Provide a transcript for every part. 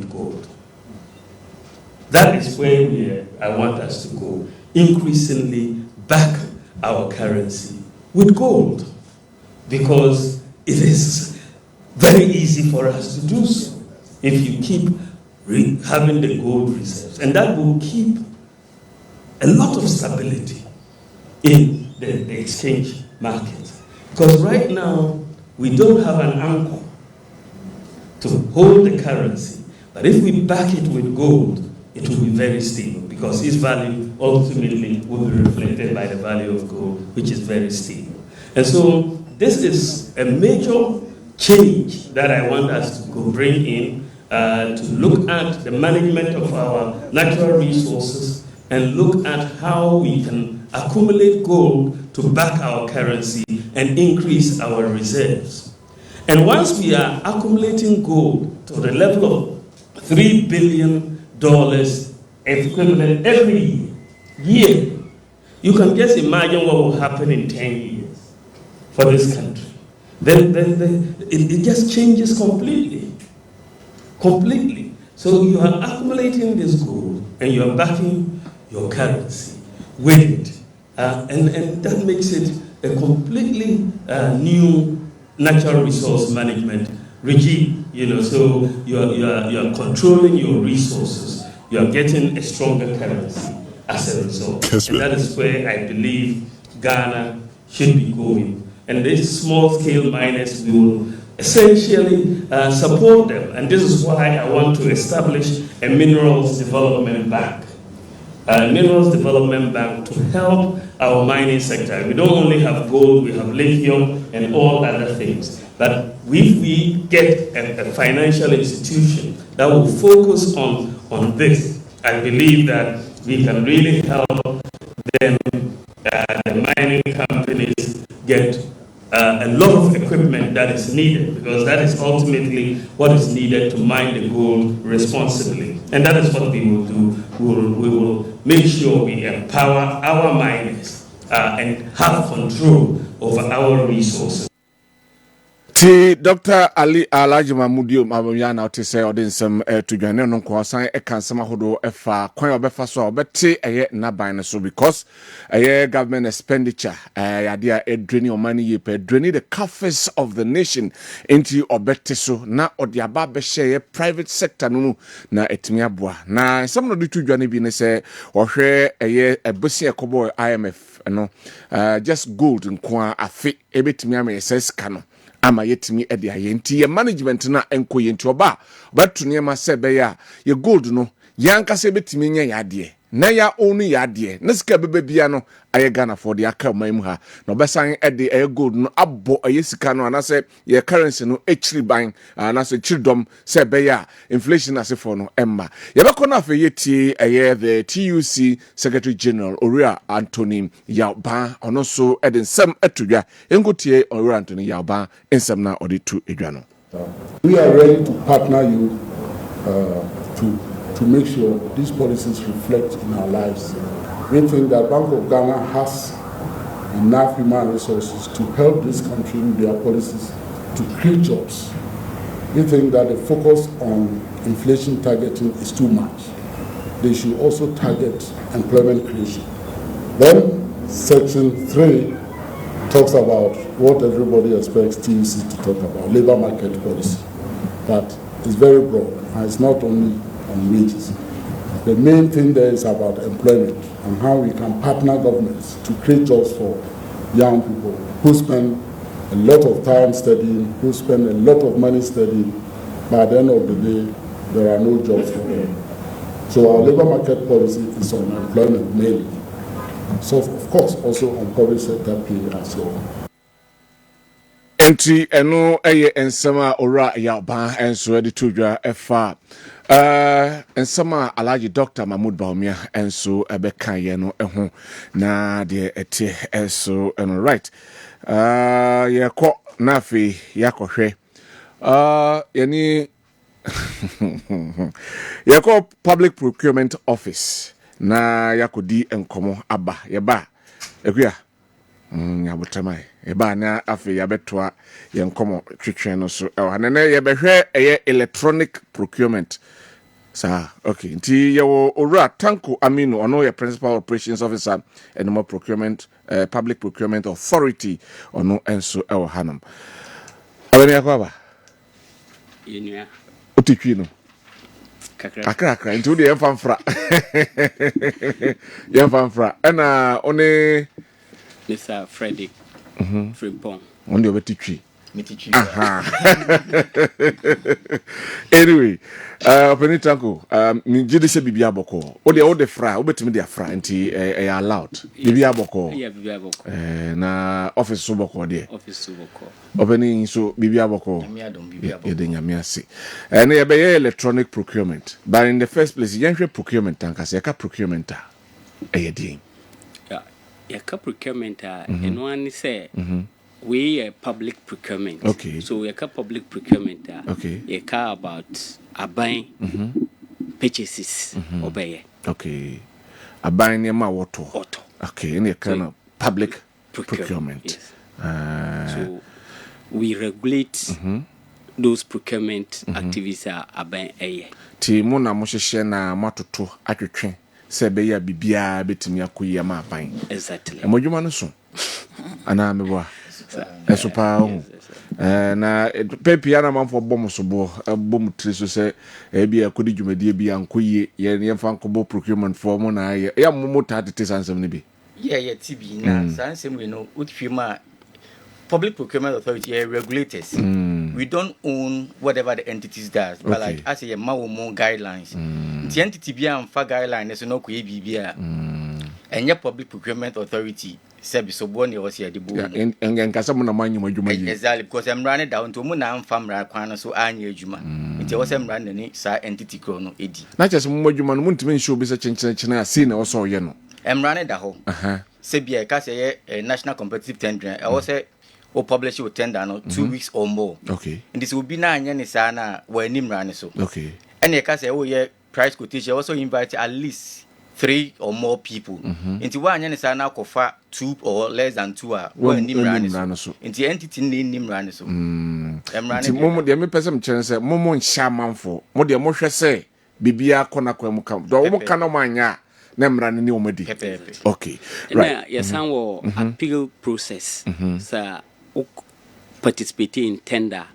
with gold. That is where I want us to go. Increasingly back our currency with gold, because it is very easy for us to do so if you keep having the gold reserves. And that will keep a lot of stability in the exchange market. Because right now, we don't have an anchor to hold the currency. But if we back it with gold, it will be very stable, because its value ultimately will be reflected by the value of gold, which is very stable. And so this is a major change that I want us to bring in, to look at the management of our natural resources and look at how we can accumulate gold to back our currency and increase our reserves. And once we are accumulating gold to the level of $3 billion equivalent every year, you can just imagine what will happen in 10 years for this country. Then it just changes completely. Completely. So you are accumulating this gold and you are backing your currency with it. And that makes it a completely new natural resource management regime. So you are controlling your resources. You are getting a stronger currency as a result. Kessben. And that is where I believe Ghana should be going. And these small-scale miners, we will essentially support them. And this is why I want to establish a minerals development bank. A minerals development bank to help our mining sector. We don't only have gold, we have lithium and all other things. But if we get a financial institution that will focus on this, I believe that we can really help them, the mining companies, get a lot of equipment that is needed, because that is ultimately what is needed to mine the gold responsibly. And that is what we will do. We will make sure we empower our miners and have control over our resources. Dr. Ali Alhaji Mahmudio Mabamya na ote say ode nsem to dwane no nko san e kan sem ahodo efa kwan obefa so obete eye naban ne so, because eye government expenditure yade a edreni omani yepe edreni the coffers of the nation into obete so na ode aba be share private sector no na etimi aboa na nsem no de to dwane bi ne say ohwe eye ebosi ekobo IMF no just gold nko afi ebetimi amese kano ama yetimi edi ayenti ye management na enko yenti oba batu niema sebe ya ye gold no yanka se betimi nya yade na ya onu yade na sika bebe bia no aye Ghana for the aka maim ha no besan edi aye gold no abo aye sika no anase ye currency no echiri ban anase chiridom sebe ya inflation asefo no emma ye beko na afa yeti aye the TUC Secretary General Oria Anthony Yauba ono so edi nsem atudwa engotie Oria Anthony Yauba nsem na oditu edwa no. We are ready to partner you to make sure these policies reflect in our lives. We think that Bank of Ghana has enough human resources to help this country with their policies to create jobs. We think that the focus on inflation targeting is too much. They should also target employment creation. Then Section 3 talks about what everybody expects TUC to talk about, labor market policy. That is very broad, and it's not only on wages. The main thing there is about employment and how we can partner governments to create jobs for young people who spend a lot of time studying, who spend a lot of money studying, but at the end of the day, there are no jobs for them. So our labor market policy is on employment mainly. So of course also on public sector pay as well. Entry eno eye ensema ora Yauba enso edi tudwa efa ensema Alhaji Dr. Mahmoud Bawumia enso ebeka ye no eho na de ete enso eno right yeko nafi yakohwe yani yeko Public Procurement Office na yakodi enkomo aba yeba ekuya nyabotamai eba na afi yabetwa yenkomo twetwe no so hanene yebehwe eye electronic procurement Sir, okay. Nti yawo Ora Tanko Aminu, ono your principal operations officer and more procurement, public procurement authority, ono enso ewo hanam. Abeni akwaba. Yenua. Otikwi no. Kakra. Nti odi yemfamfra. Yemfamfra. Ena one Mr. Frederick. Frimpong. Onde obetikwi. Mitichi. Anyway, Penitanko, Mijidi se Bibia Boko. O de fra, obetimi de fra, nti allowed. Bibia Boko. Yeah, Bibia Boko. Na office suboko de. Office Suboko. Opening so Bibia Boko. Bibia Boko. Yede nyamiase. Na ye electronic procurement. But in the first place, yenhwe procurement tankase, yaka procurement a eyedin. Yeah, yaka procurement a eno ani say we are public procurement. Okay. So we are public procurement. Okay. We care about buying purchases. Obey. Okay. Aban ne ma woto. Auto. Okay. In the kind of public Procurement. procurement. Yes. So we regulate those procurement activities buying aye. Ti mo na mo hyehyɛ na matoto atwetwe sɛ be ya bibia betimi akoyi ma aban. Exactly. Emodwuma no so. Ana meboa. Eso pa ho. Na pepia na manfo bom so bom tri so se bia akodi dwumadie bia ankoyie ye yemfa nkobo procurement for mo na ya mo tatete sansem ne bi. Yeah, TB na sansem we know utfima public procurement authority regulators. We don't own whatever the entities does, but like as a more guidelines. The entity be and for guidelines so no kuye bibia. And your public procurement authority sabi so born was here the boom. And kasa mo na manyu madwuma yi. Exactly, because I'm running down to mo na famra kwana so anya adwuma. Nti was am running ni sa entity ko no edi. Na chese mo madwuma no muntimi nsho bi se chenchen asi na oso ye no. I'm running da ho. Sebia ka say national competitive tender. I was say o publish with tender no 2 weeks or more. Okay. And this will be na anya ni sa na we nim running so. Okay. And you can say oh yeah price quotation also invite at least 3 or more people. Into one yen is an alcofa 2 or less than 2 are when nim so. Into entity nim ran so. Momo de me person chere say momo nsha manfo. Mo de mo hwe say bibia kona kwa mu kam. Do mo kana manya na mra ne omadi. Okay. Right. Yes, wo appeal process. So participate in tender.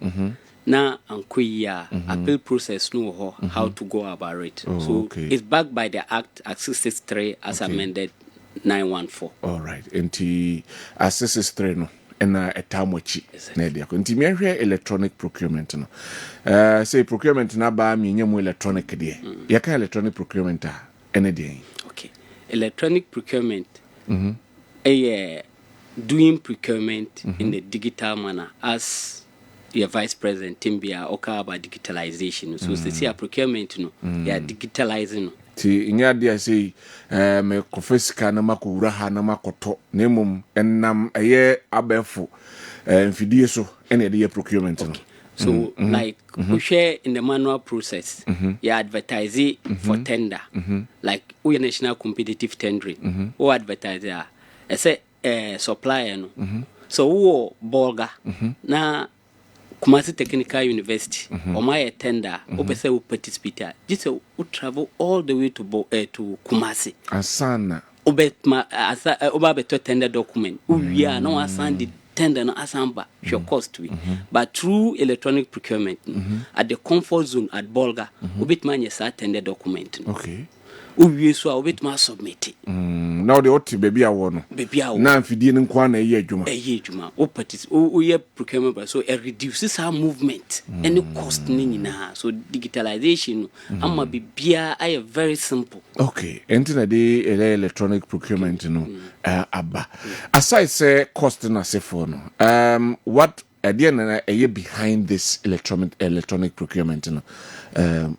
Na ankoya appeal process no ho how to go about it. It's backed by the Act 63 as amended 914. All right. Enti as 63 no na etamochi na dia ko. Enti me hwe electronic procurement no. Say procurement na ba me nyam electronic de. Ya ka electronic procurement a ene de. Okay. Electronic procurement doing procurement in the digital manner as your vice president Timbia oka about digitalization. So see a procurement no ya digitalizing. Ti inya dia say me kofesika na makowura ha na makoto na mum enam eye abefo mfidie so ene de procurement no. So like we share in the manual process, you advertise it for tender, like we national competitive tendering, or advertise I say supplier no. So we bolga na Kumasi Technical University, or my tender, opese will participate. Just will travel all the way to Kumasi. Asana. Obabeto tender document. We are no asan the tender no asamba your cost we. But through electronic procurement, at the comfort zone at Bolga, obit man yes tender document. Okay. We so obit man submit. Now the oti baby awo no. Baby awo. Na mfidie ne nkwa na eye adwuma. Eye adwuma. O participate o ye procurement so it reduces our movement and the cost ni nyina. So digitalization amma bibia ay very simple. Okay. Enti na de electronic procurement no abba. Aside say cost na sefo no. What idea na behind this electronic procurement no.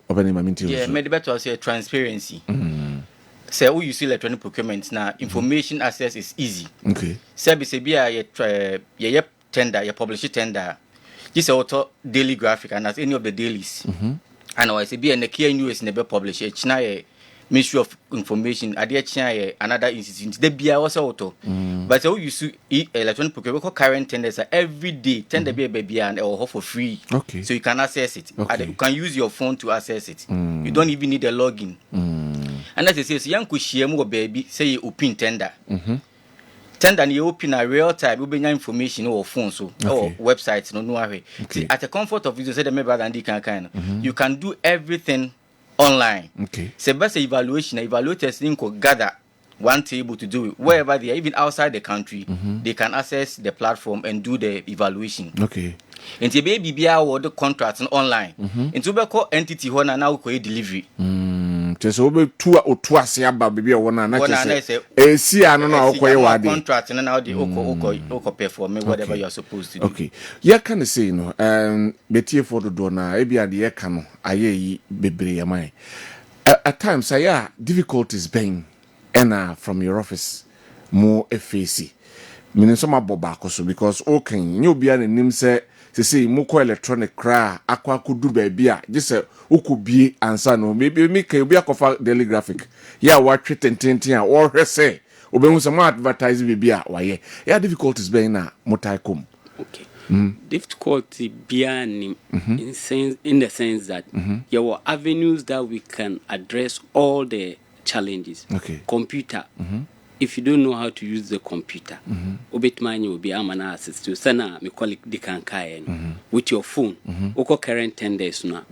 Open my minti. Yeah, maybe better say transparency. Say we use electronic procurement now information access is easy. Okay. Say be ye tender, ye publish tender. This auto daily graphic and as any of the dailies. And I say be and the key news never publish it. Now Ministry of Information, Adia another institute. They be also auto. But so you see electronic procurement current tenders every day. Tender be a baby and or for free. Okay. So you can access it. Okay. You can use your phone to access it. You don't even need a login. And as I say, young kushia mo baby say you open tender. Tender you open a real time. You bring information or phone or websites no way. At the comfort of you say the member and kind. You can do everything online. Okay. So best evaluators need gather one table to do it. Wherever they are, even outside the country, they can access the platform and do the evaluation. Okay. And the baby be award contracts online. And to be called entity one and now delivery. Just over two or twice about baby or one another. See, I don't know how contract and now the oko perform whatever you are supposed to do. Okay. Yeah, can I say no? Betty for the donor, maybe at the ekano, aye, baby, am I? At times, I have difficulties being from your office more FAC. Meaning some bobako so because okay, you be an name say moko electronic cra aqua could do baby just say uku be answer no maybe make a be a daily graphic. Yeah, what treat and or say obey some advertise baby why yeah difficulties being na motaikum. Okay. Difficulty being in the sense that there were avenues that we can address all the challenges. Okay. Computer. If you don't know how to use the computer, obetmani will be amana access to sana me call it dikankai with your phone. Oko current 10 days now.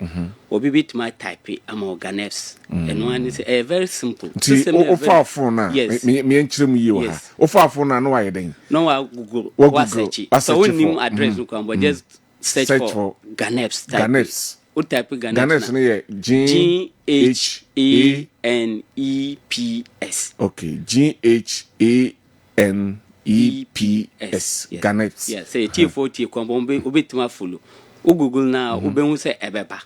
Obi bit my type am organefs. And one is very simple. Ofa phone na. Yes. Me enchirem yi wa. Ofa phone na no why then. No I Google. What search. So when new address you can but just search for Ganefs. Ganefs. What type of Ganefs ne GHANEPS. Okay, GHANEPS. Ganefs. Yeah, say T40 kwamba obetima follow. O Google now obehu say ebeba.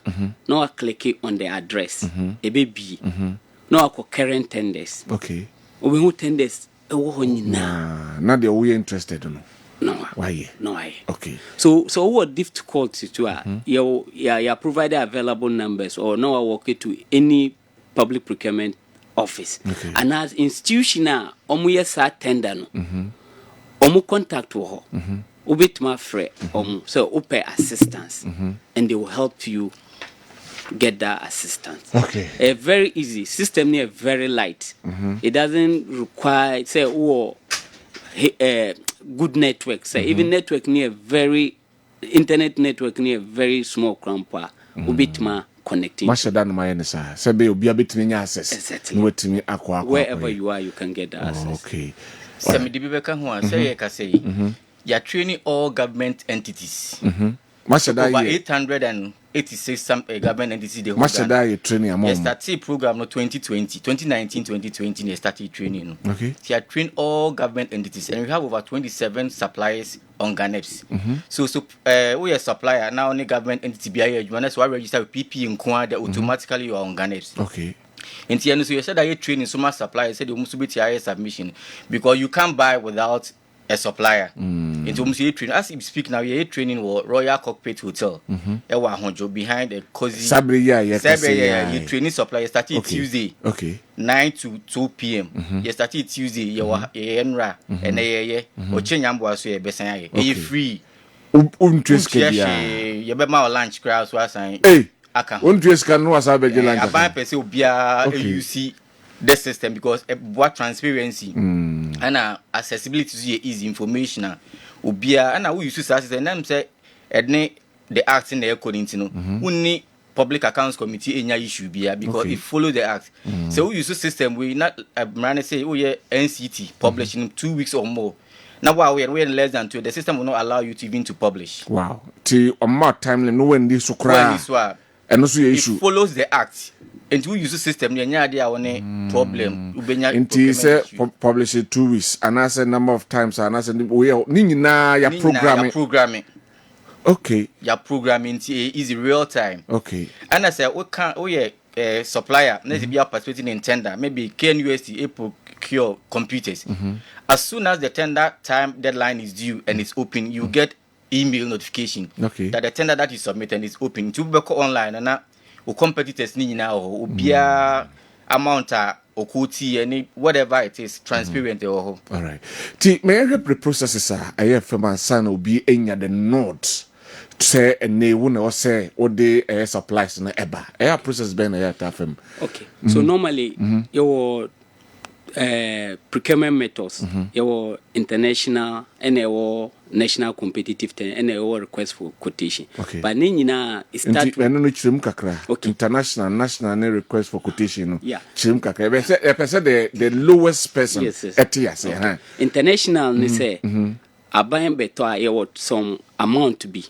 Now I click on the address. Ebebi. Now I current tenders. Okay. Obehu tenders ewo ho nyina. Na they we interested no. No. Why? No. Why? Okay. So what difficulty to you provide available numbers or no walk to any public procurement office. Okay. And as institutional, yes tender no. Omu contact wo. Ubit my friend so open assistance and they will help you get that assistance. Okay. A very easy system near very light. It doesn't require say good network. Say even network near internet network near very small crampa. Ubitma connecting. Mashadan my nessa. Sebe obi abetini access. Exactly. Wherever you are, you can get the access. Okay. Some dibeka who say ka say you're training all government entities. Mashada over 886 some government entities they hold. Mashada you training among. Yes, that's a program no 2019-2020 they started training. Okay. So you train all government entities and we have over 27 suppliers on Ganeps. So we are supplier now only government entity be here. You so I register with PP in Kwa that automatically you are on Ganeps. Okay. And so you said that you training so much suppliers said you must be TIA submission because you can't buy without a supplier. Into training. As you speak now, you're training for Royal Cockpit Hotel. Behind a cozy Sabri, you training supplier started Tuesday. Okay. 9 to 2 p.m. You started Tuesday. You are Enra and or Chenyambo so you besan. You free. You be my lunch crowd so I say. Hey. Can no asabe lunch. I buy person obia you see the system because what transparency and accessibility to easy information obia and we use system and them say the act in the according to no only public accounts committee enya issue bia because it follow the act so we use system we not run say NCT publishing 2 weeks or more. Now while we are less than 2 the system will not allow you to even to publish. Wow. Till on more timely no when this so cry and also issue it follows the act. And we use the system, you know, problem. Until say publish it 2 weeks, and I said number of times, and I said we are your programming. Okay. Your programming is real time. Okay. And I said we can't. We supplier. Let's be participating in tender. Maybe KNUST procure computers. As soon as the tender time deadline is due and it's open, you get email notification that the tender that is submitted is open. To be online and o competitors ni nyina o bia amount okuti any whatever it is transparent all right may I help the processes I have from my son will be in the north say and they won't or say or the supplies na eba air process ben air tafem. Okay, so normally your procurement methods, your international and your national competitive and your request for quotation. Okay. But nina is start okay. International, national request for quotation. Yeah. The lowest person. Yes. Okay. International, they say. Abaying better some amount to be.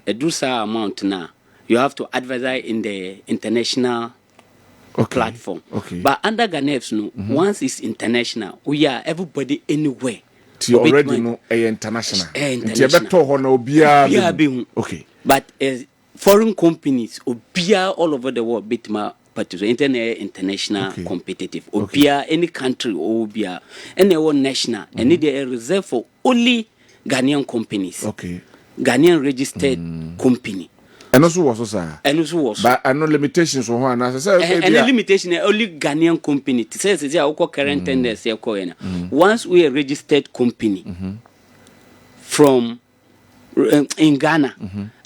A do amount now. You have to advertise in the international platform. Okay. But under Ghanaians, no, once it's international, we are everybody anywhere. You already know international. International. Okay. But foreign companies, all over the world, bit my participate international competitive. Any country, any one national, and they are reserved for only Ghanaian companies. Okay. Ghanaian registered company. And also was. But I know limitations on one. And the limitation only Ghanaian company. It says it's our current tenders. Once we are registered company from in Ghana,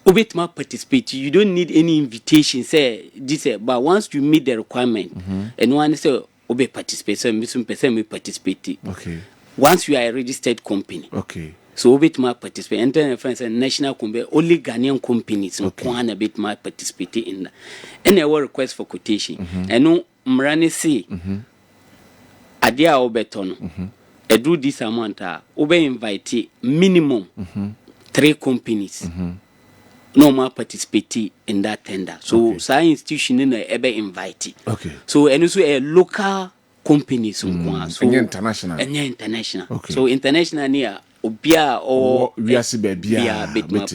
bit more participate. You don't need any invitation. Say this, but once you meet the requirement, and one say obe participate. So we participate. Okay. Once you are a registered company. Okay. So a bit more participate. Enter France and national company, only Ghanaian companies no a bit more participate in that. And our request for quotation. And no mrani see adia obetono. Do this amount obe invite minimum 3 companies. No more participate in that tender. So science institution in ebe invite. Okay. So and also a local companies so international. Okay. So international near Obia or we are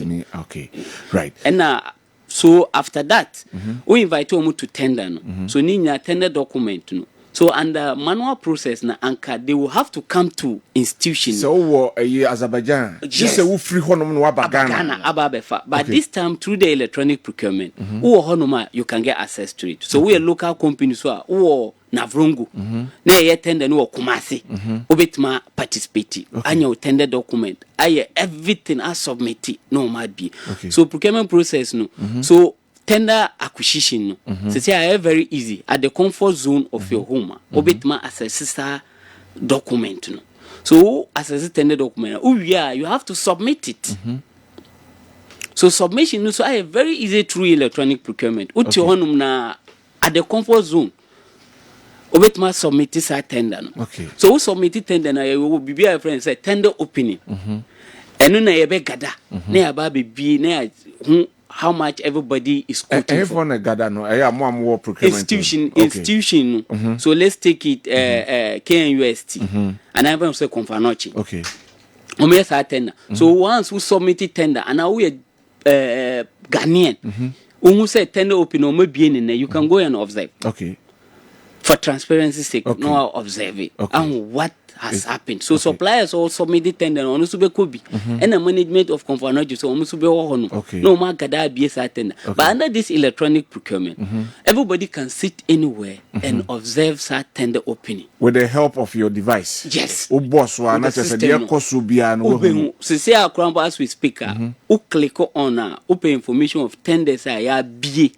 me. Okay. Right. And so after that, we invite them to tender. So ninya tender document. No. So under manual process na anka they will have to come to institution. So Azerbaijan. Just a free honum no ababefa. But this time through the electronic procurement, you can get access to it. So we are local companies who Navrungu. Na ye tender no Kumasi. Obetma participate. Anya tender document. Aye everything I submit it no might be. So procurement process no. So tender acquisition no. So say very easy at the comfort zone of your home. Obetma access document no. So access tender document. You have to submit it. So submission no so I very easy through electronic procurement. Uti honum na at the comfort zone. Obetma submit this tender. Okay. So we submit tender na we will be a friend say tender opening. And na ye be gada. Na aba be na how much everybody is quoting for. Everyone gada no. More procurement. Institution. So let's take it KNUST. And I even say Confanochi. Okay. We tender. So once we submit tender and now we Ghanaian. Who say tender opening you can go and observe. Okay. For transparency's sake, no observe it. And what has happened. So suppliers also made it tender on Usube Kobi. And the management of Confanoji, so Musube Hono. No Magada BS tender. But under this electronic procurement, everybody can sit anywhere and observe that tender opening. With the help of your device. Yes. O boss wa na se dia kosubia no. So say akrambo as we speak, o click on open information of tenders ya BA.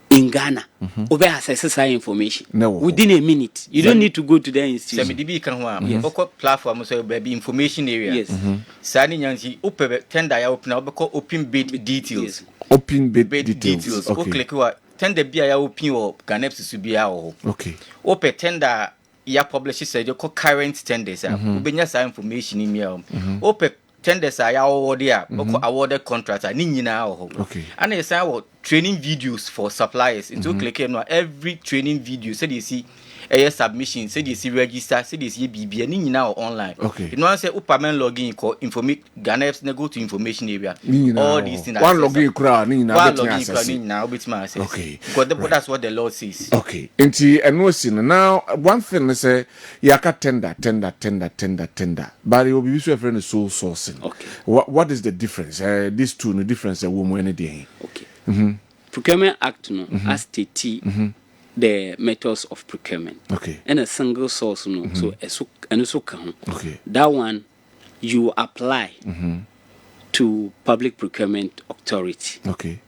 In Ghana, over access information within a minute. You don't need to go to the institution. MDB can have platform so baby information area. Yes. Sani nyansi open tender ya open open bid details. Open bid details. Okay. Click what tender bia ya open or Ghana subia or. Okay. Open tender ya publish say you current tenders. Ubenya sa information in here. Open tenders are awarded awarded contracts ni nyina ho. And they say training videos for suppliers. Into click on every training video say they see a submission, say they see register, say they see BB ni nyina online. You know say upamen login ko informate Ghanaians na go to information area. All these things. One login kra ni nyina access. Okay. Because that's what the law says. Okay. Enti eno now one thing is say yaka tender. But it will be so friend sole sourcing. Okay. What is the difference? These two the difference woman any day. Okay. Procurement Act no as TT the methods of procurement. Okay. And a single source, no. So okay. That one you apply to public procurement authority. Okay.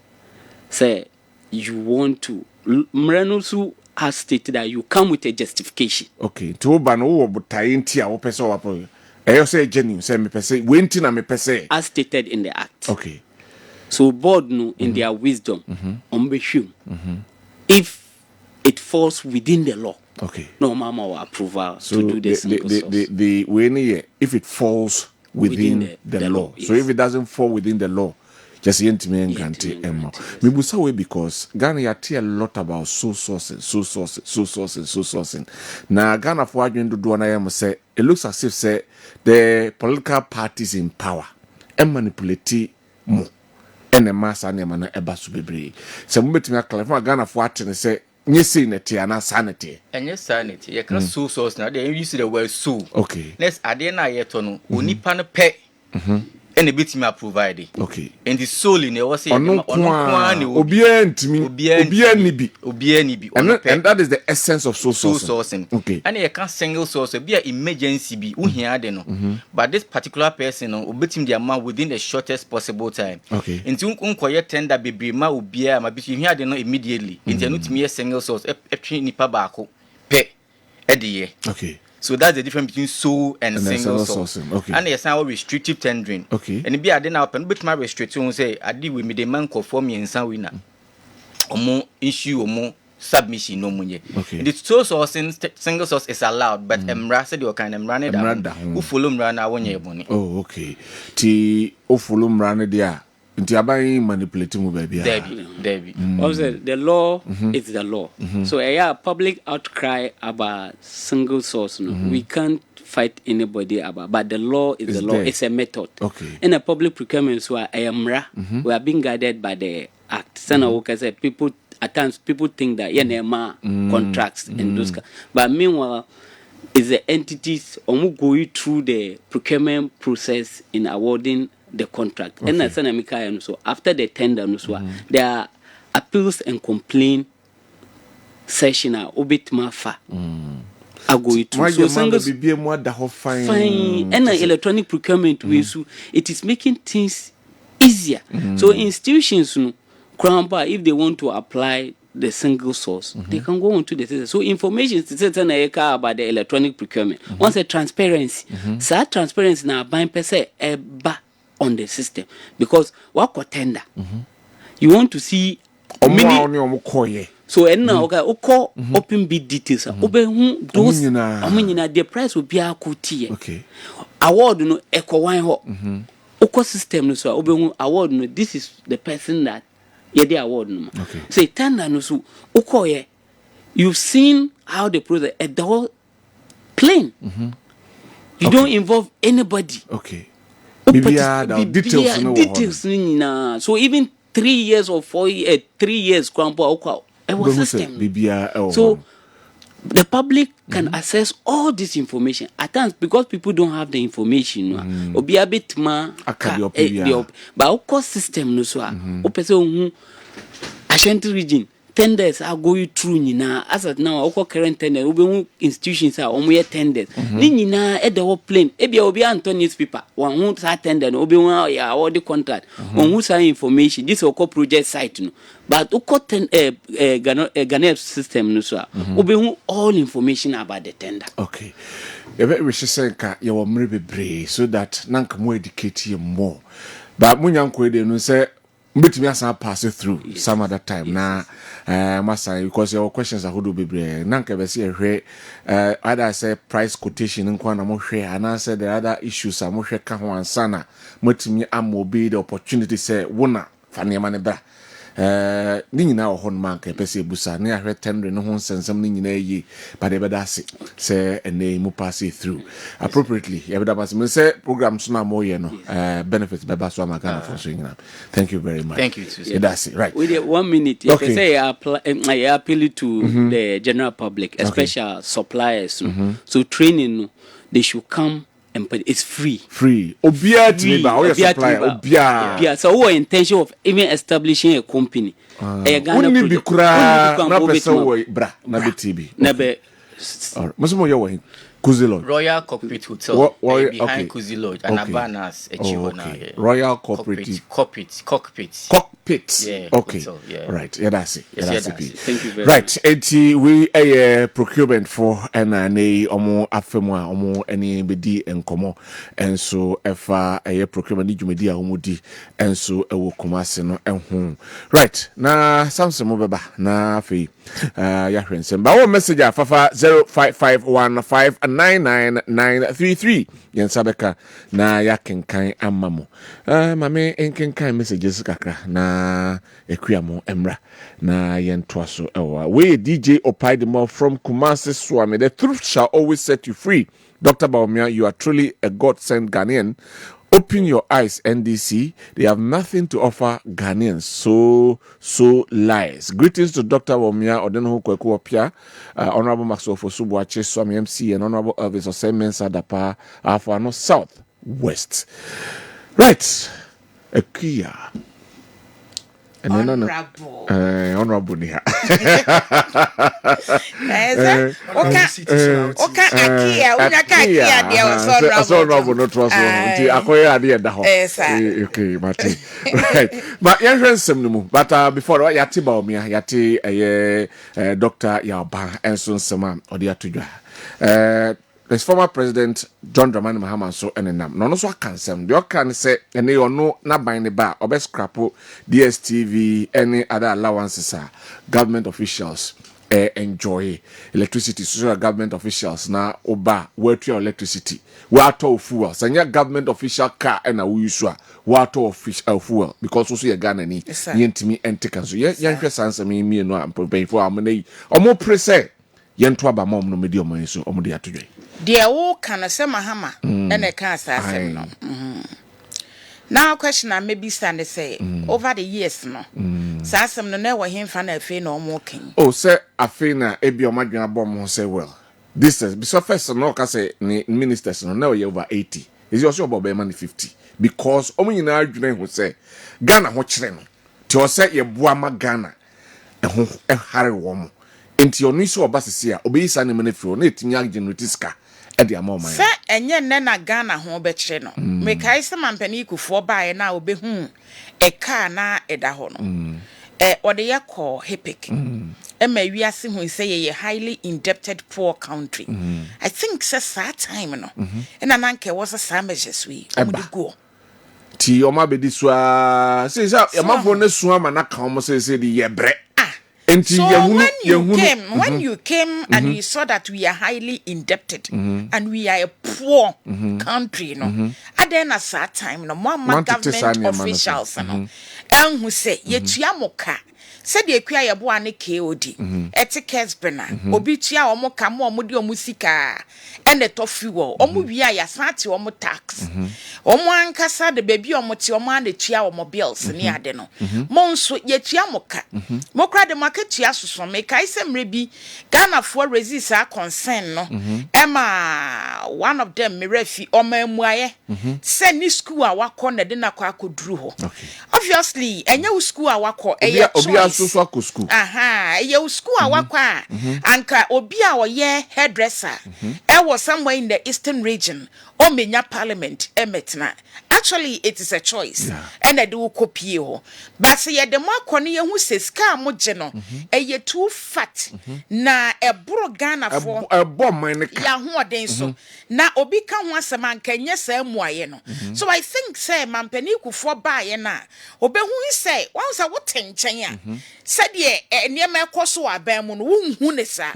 Say you want to. Mrenusu has stated that you come with a justification. Okay. To ban wo botai nti a wo pese wo apo. Eyo say genuine say me pese we nti na me pese. As stated in the act. Okay. So board no in their wisdom if it falls within the law. Okay. No mama will approval so to do this. The way if it falls within the law. Yes. So if it doesn't fall within the law, just yentime ngante emma. Me busa we because Ghana yati a lot about sourcing. Na Ghana for adwen do na yam say it looks as if say the political parties in power and manipulate mo ene masa ne mana eba so bebre. Se mo betimi akala Ghana for atene say nyesi neti ana sanity. Enye sanity. Ye can source na they use the word so. Okay. Next ade na ye to no onipa no pe. And a bit me provide. Okay. And the soul in the was say Obia nibi. And that is the essence of soul sourcing. Okay. And you can single source be an emergency be here no. But this particular person no obetim the amount within the shortest possible time. Okay. Nti unkoye tender bebre ma obia ma bitu here no immediately. Nti no timi single source e nipa baako pe e de. Okay. So that's the difference between sole and single source. Okay. And yes, now restrictive tendering. Okay. And it be ade na open bit my restriction say ade we me the man conform yensa winner. Omo issue omo submission no munye. Okay. The sole source single source is allowed, but emra said you can emra that who follow mra na wonye ebony. Oh, okay. Ti o follow mra na dia. Nti abai manipulating mu baby. Debbie. Also, the law is the law. So a public outcry about single source. No, we can't fight anybody about. But the law is the law. There. It's a method. Okay. In a public procurement, so we are being guided by the act. People at times people think that contracts and those. But meanwhile, is the entities going through the procurement process in awarding the contract. Okay. And so after the tender, there are appeals and complaint session are obit mafa. I go through. So fine. And electronic procurement it is making things easier. So institutions, Crown Bar, if they want to apply the single source, they can go on to the system. So information is certain about the electronic procurement. Once a transparency, so transparency now buying per se on the system, because what tender you want to see so and now open bid details those the price will be okay. Award no eco wine ho system no so award no this is the person that the award no okay. say tender no so you've seen how the process the whole plain you don't involve anybody. Okay. Details so even 3 years or 4 years 3 years system. So the public can access all this information at times because people don't have the information. Obi a bit but of system no so Ashanti region tenders are going through as at now current tender institutions are tenders ni at the whole plane obi anton newspaper one who tender obi all the contract one who sign information this project site no but Ghana system no so obi all information about the tender. Okay, we should say you were very so that nanka more educate you more but munyanko de no say mbetimi asan pass it through some other time na masa because your questions are do bebre nanka be say hwe either say price quotation nko na mo hwe and say the other issues are mo hwe ka ho ansa na motimi amobi the opportunity say wona fa ne ma ne bra ni nyina wo hon man ka pese busa na ahwe tendre no ho nsensem ni nyina yi but e beda se say ene mu pass it through appropriately e beda pass me say program so na mo ye no benefits beba so amaka for so nyina. Thank you very much. Thank you too. Yeah, that's it, right. With 1 minute okay. Say I appeal to the general public, especially suppliers. So training they should come it's free. Obia tiba or supplier. Obia. So our intention of even establishing a company. Only be kura na person wo bra na be TB. Na be. Masimo yo wo Kuzi Lodge. Royal Corporate Hotel. Behind okay. Kuzi Lodge and Abanas okay. Royal Corporate Cockpit. Yeah. Okay. Hotel, yeah. Right. Yeah, that's it. Thank you very much. Right. We procurement for NNA omo afemwa omo any bedi enkomo and so if procurement jumedi a omo di and so ewo komase no enhu. Right. Na Samson mobeba na afi ya hwensem. Ba wo message afafa 0551599933 yensabeka na ya kenkan amamo. Mame enkenkan messages kakra na Equiamo Emra na Yentwaso Ewa. We DJ Opaidemo from Kumasi Swami. The truth shall always set you free. Dr. Baumia, you are truly a God-sent Ghanaian. Open your eyes, NDC. They have nothing to offer Ghanaians. So lies. Greetings to Dr. Baumia, Odenho Kwekuopia, Honorable Maxwell Fosubuache, Swami MC, and Honorable Elvis Osei Mensa Dapa, Afano South West. Right. Ekia. Honorable niha. Oka akia dia honorable no trust nti akoya dia da ho. Okay, Martin. Right. But yensem no mu. But before yati ba omia yati Dr. Yaba enso nsema odi atodwa. The former president John Dramani Mahama so enenam no so akansem the can say ene ono na ban ne ba obescrapo DSTV any other allowances government officials enjoy electricity so government officials na oba where to electricity water fuel sanya government official car and we use water official fuel because also ye Ghana ni yentimi enteka so ye hwe sansa me no am for amene omo prese yento aba mom no medi omo so omo de atodwe Dear wo can say Mahama and a cancer. Now question I maybe stand to say over the years no. Sasam no never him fan a fe no walking. Oh say afina ebi o madwena bom say well. This is so first no ka say ni ministers no now over 80. Is also about be man 50 because omo nyina adwene ho say Ghana ho kire no. Ti o say ye boa ma Ghana ho hare wo mo. Enti onu isi obasisi a obeyisa ne menefro na etinya generate ska e de amoma se enye nne na Ghana ho bekire no mekai se mampani kufuo baaye na obehu e car na eda ho no ode yakọ Hepic ma wiase hu say ye highly indebted poor country I think say time no na nanke was a samages we go ti o ma bedi so a say ya mafo na suama ma na kan mo say di yebre. So when you came and you saw that we are highly indebted and we are a poor country, and then at that time, more government officials, and who say, Yetuamoka. Said the Equia Boane KOD, Kessben, Obitia or Mokamo, Mudio Musica, and the Tofuo, Omuvia Yasati or tax. Omo Ankasa, the baby or Motioman, the Chia or mobiles, near Deno. Monsu Yetiamoka. Mokra the market Chiasus from make I some rebi Ghana for resist our concern, no. Emma, one of them, Mirefi or Memoye, send this school our corner dinner could drew. Obviously, and your school our call a school. Aha, you school awakwa. Anka obia or ye hairdresser. I was somewhere in the eastern region. O menya parliament emetna. Actually, it is a choice. And I do copy. But say the more cornea who says car mo geno. Ye too fat. Na a bro Ghana for a bomb ya who are so. Na obi kan once a man can yes no. So I think say man peniku for buy na. Obe who say once I would tenchanya. Said ye near my coso abemun whom hunesa.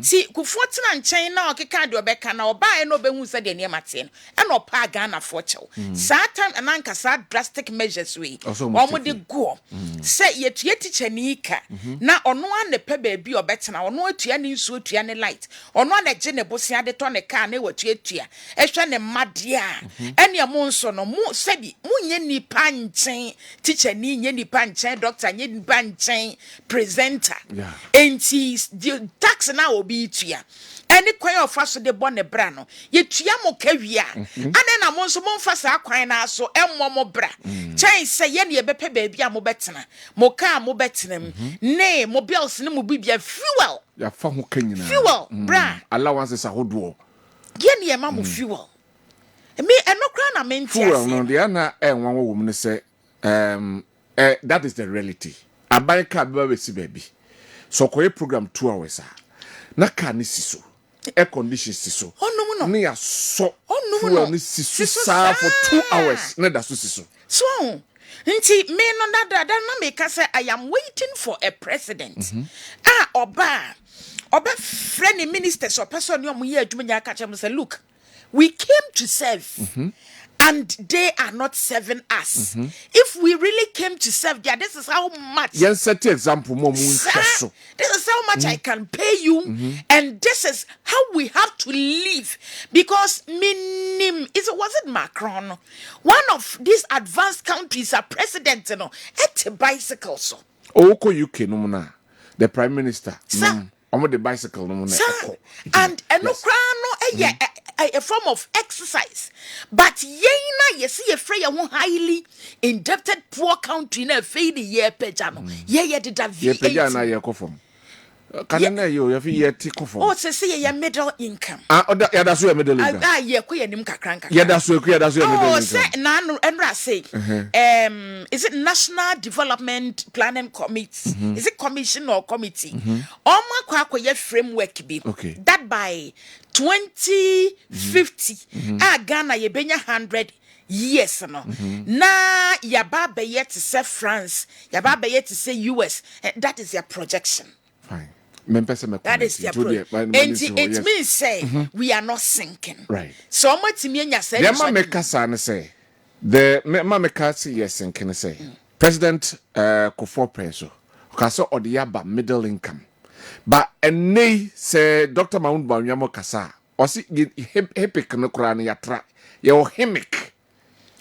See, Kufortin and chain now kika do beka na buy no be who said near Martin and no pa Ghana for chow. Satan and anka sad drastic measures we almost the go. Say ye teacher nika na on one the pebe be or better now, no to any so to any light, on one a genebosia de ton a car, ne what tia, extra ne madia, any among so no more said munye pan chain, teacher ni pan chain, doctor ni pan chain. Presenter, and she's the tax now will be to ya. any kwan of us de born a brano ye tua mo kawia ane na mo nso mo mfa saa kwan na so emmo mo bra chain say ye ne ye bepe baabi a mo betena mo ka mo betenam ne mo bills ne mo bibia fuel ya fa ho kanyina fuel bra allowances ahodo ye ne ye ma mo fuel me enokra na menti fuel no de na enwan wo mu ne say that is the reality abaika be we si baabi so koye program 2 hours na ka ni siso air condition siso no ne ya so no ni siso sa for 2 hours na da so siso so nti me no na make say I am waiting for a president oba friend ministers or person you ye adwuma nya ka chem say look we came to serve and they are not serving us. If we really came to serve there, this is how much. Yes, set example more this is how much I can pay you, and this is how we have to live. Because was it Macron? One of these advanced countries, are president, at a bicycle. So. Oko UK no na the prime minister. On the bicycle no na. And no crown a form of exercise, but yena you see a free highly indebted poor country na fail year pejano ye did a VAT na ye kofom can na you ye ti kofom oh say ye middle income ya da so middle income ye ko ye nim kakran ya da so middle income oh say na enra say is it National Development Planning Committee is it commission or committee kwa ye framework bi that by 2050 Ghana ye benya 100 years no na yaba be yet to say France yaba be yet to say US that is your projection. Fine. That is their projection. It means say we are not sinking. Right. So much me say the mameka say the mameka say yes sinking say President Kufuor Preso kaso odiyaba middle income. But ene say Dr. Mahmoud Bawumia kasa osi hepik no kura na yatra ye hemic.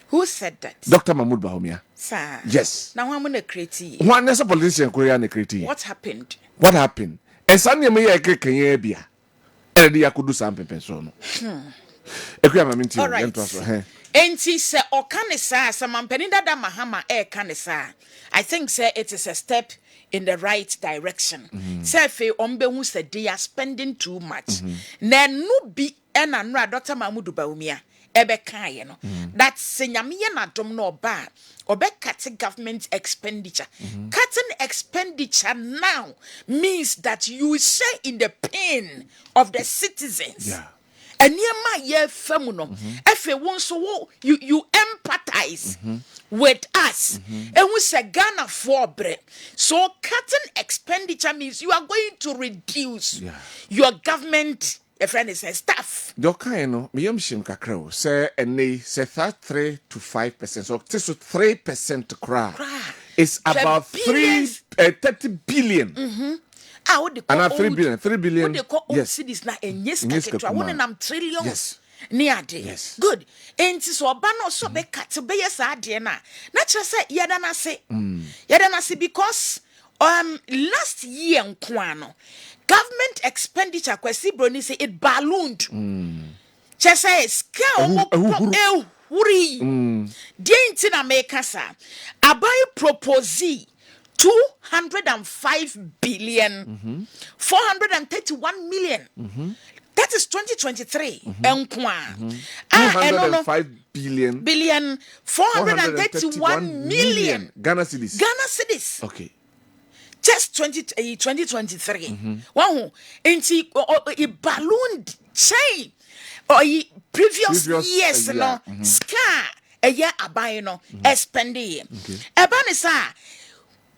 Who said that? Dr. Mahmoud Bawumia. Sir. Yes. Now I'm gonna create. One as a politician Korea na create. What happened? What happened? And Sunday me ya kekenya bia. E dey akudu sam pepe so no. Ekuya maminti ento so Enti se okanisa samampeni dada mahama kanisa. I think say it is a step in the right direction. Say fe ombehu say they are spending too much. Na no bi enanra Dr. Mahmoud Bawumia ebe kan no. That senyame na dom no ba obe cutting government expenditure. Cutting expenditure now means that you share in the pain of the citizens. Yeah. And yema ye femuno efe won so you empathize with us and we say Ghana for bread. So cutting expenditure means you are going to reduce your government friend is staff. Dokano me yamshim kakra say ene say 3 to 5%. So this 3% cry. It's about 30 billion. And 3 billion. Yes. Cities na enyes one nam trillions. Yes. Yes. Good. Enti so oba no so be cut be yes ade na. Na chere say yeda na se because last year nkwano government expenditure kwesi broni say it ballooned. Chere say scale wuri. Denti na make sa abai propose 205 billion 431 million. That is 2023. 205 billion 431 million Ghana cedis. Okay. Just 2023. Wow. Enti it ballooned chain or previous years no scar a year abai no spending. Ebanisa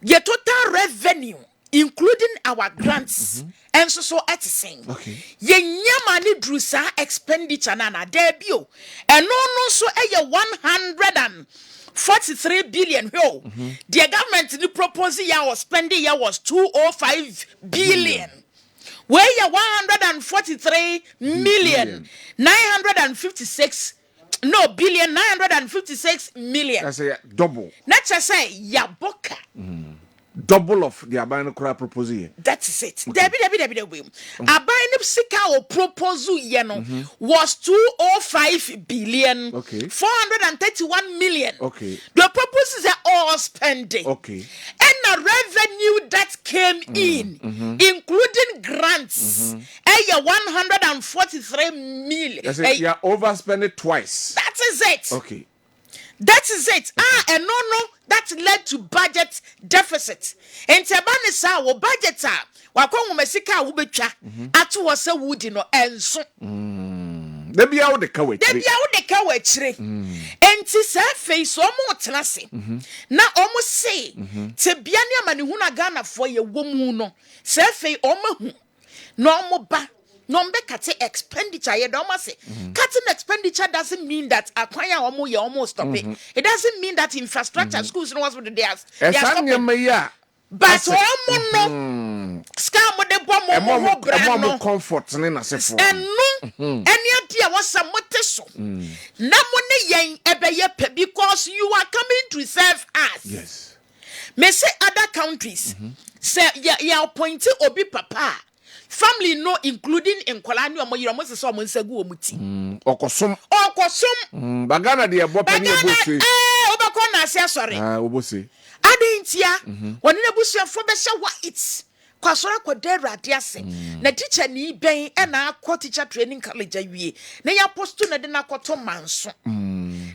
your total revenue, including our grants, and so at the same. Ye nyamani drew sa expenditure nana debut, and no so a 143 billion. The government the proposal ya was spending ya was 205 billion. Where ya 143 million 956 billion 956 million. That's a double. Let's just say ya boka. double of the Abano Kura proposal. That is it. Debbie. Abano Sika or proposal was 205 billion. Okay. 431 million. Okay. The proposals are all spending. Okay. And the revenue that came in, including grants, 143 million. That's it. You're overspending twice. That is it. Okay. That is it. And no, that led to budget deficit. And Tabani sa wo budget wakon mesika wo betwa atu wo se wudi no enso. They be out the cow. Enti se face omo tena se. Na omo say te bia ne amanehuna Ghana for ye wo mu no. Se fe omo hu. No omo ba number cutting expenditure. Cutting expenditure doesn't mean that acquire almost stop it. It doesn't mean that infrastructure schools know what they are stopping. But no scam with the bomb more comfort and no any idea what some moteso. No money yen ebe because you are coming to serve us. Yes. May say other countries say ya appointed obi papa. Family no including in Kolani or Moyamo so Monsegu Muti. Okosum. Bagana de Bopani Obosi. Obakona say sorry. Obosi. Adintia. When in a bush for besha what it's Kwasora Kodera Diase. Na teacher ni ben and a teacher training college awie. Na ya post to na dena koto manso.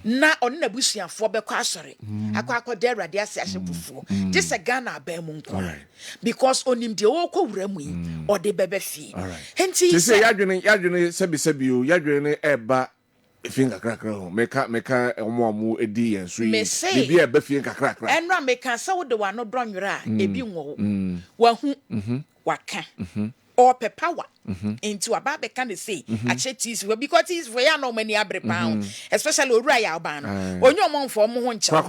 Na on na busia for be kwasore. Akwa Kodera Diase ashebufu. This a Ghana be munko. Because onim de woko wuramu or de bebe fee. Henti you say yadwene sebi o yadwene eba finger cracker meka omo edi enso yi bi eba finger cracker enra meka sa wo de wa no dronwera ebi nwo wa hu waka or power into about the can say achetis because it's for ya no many abrepa especially owura ya oban onyo mo mfo mo ho ncha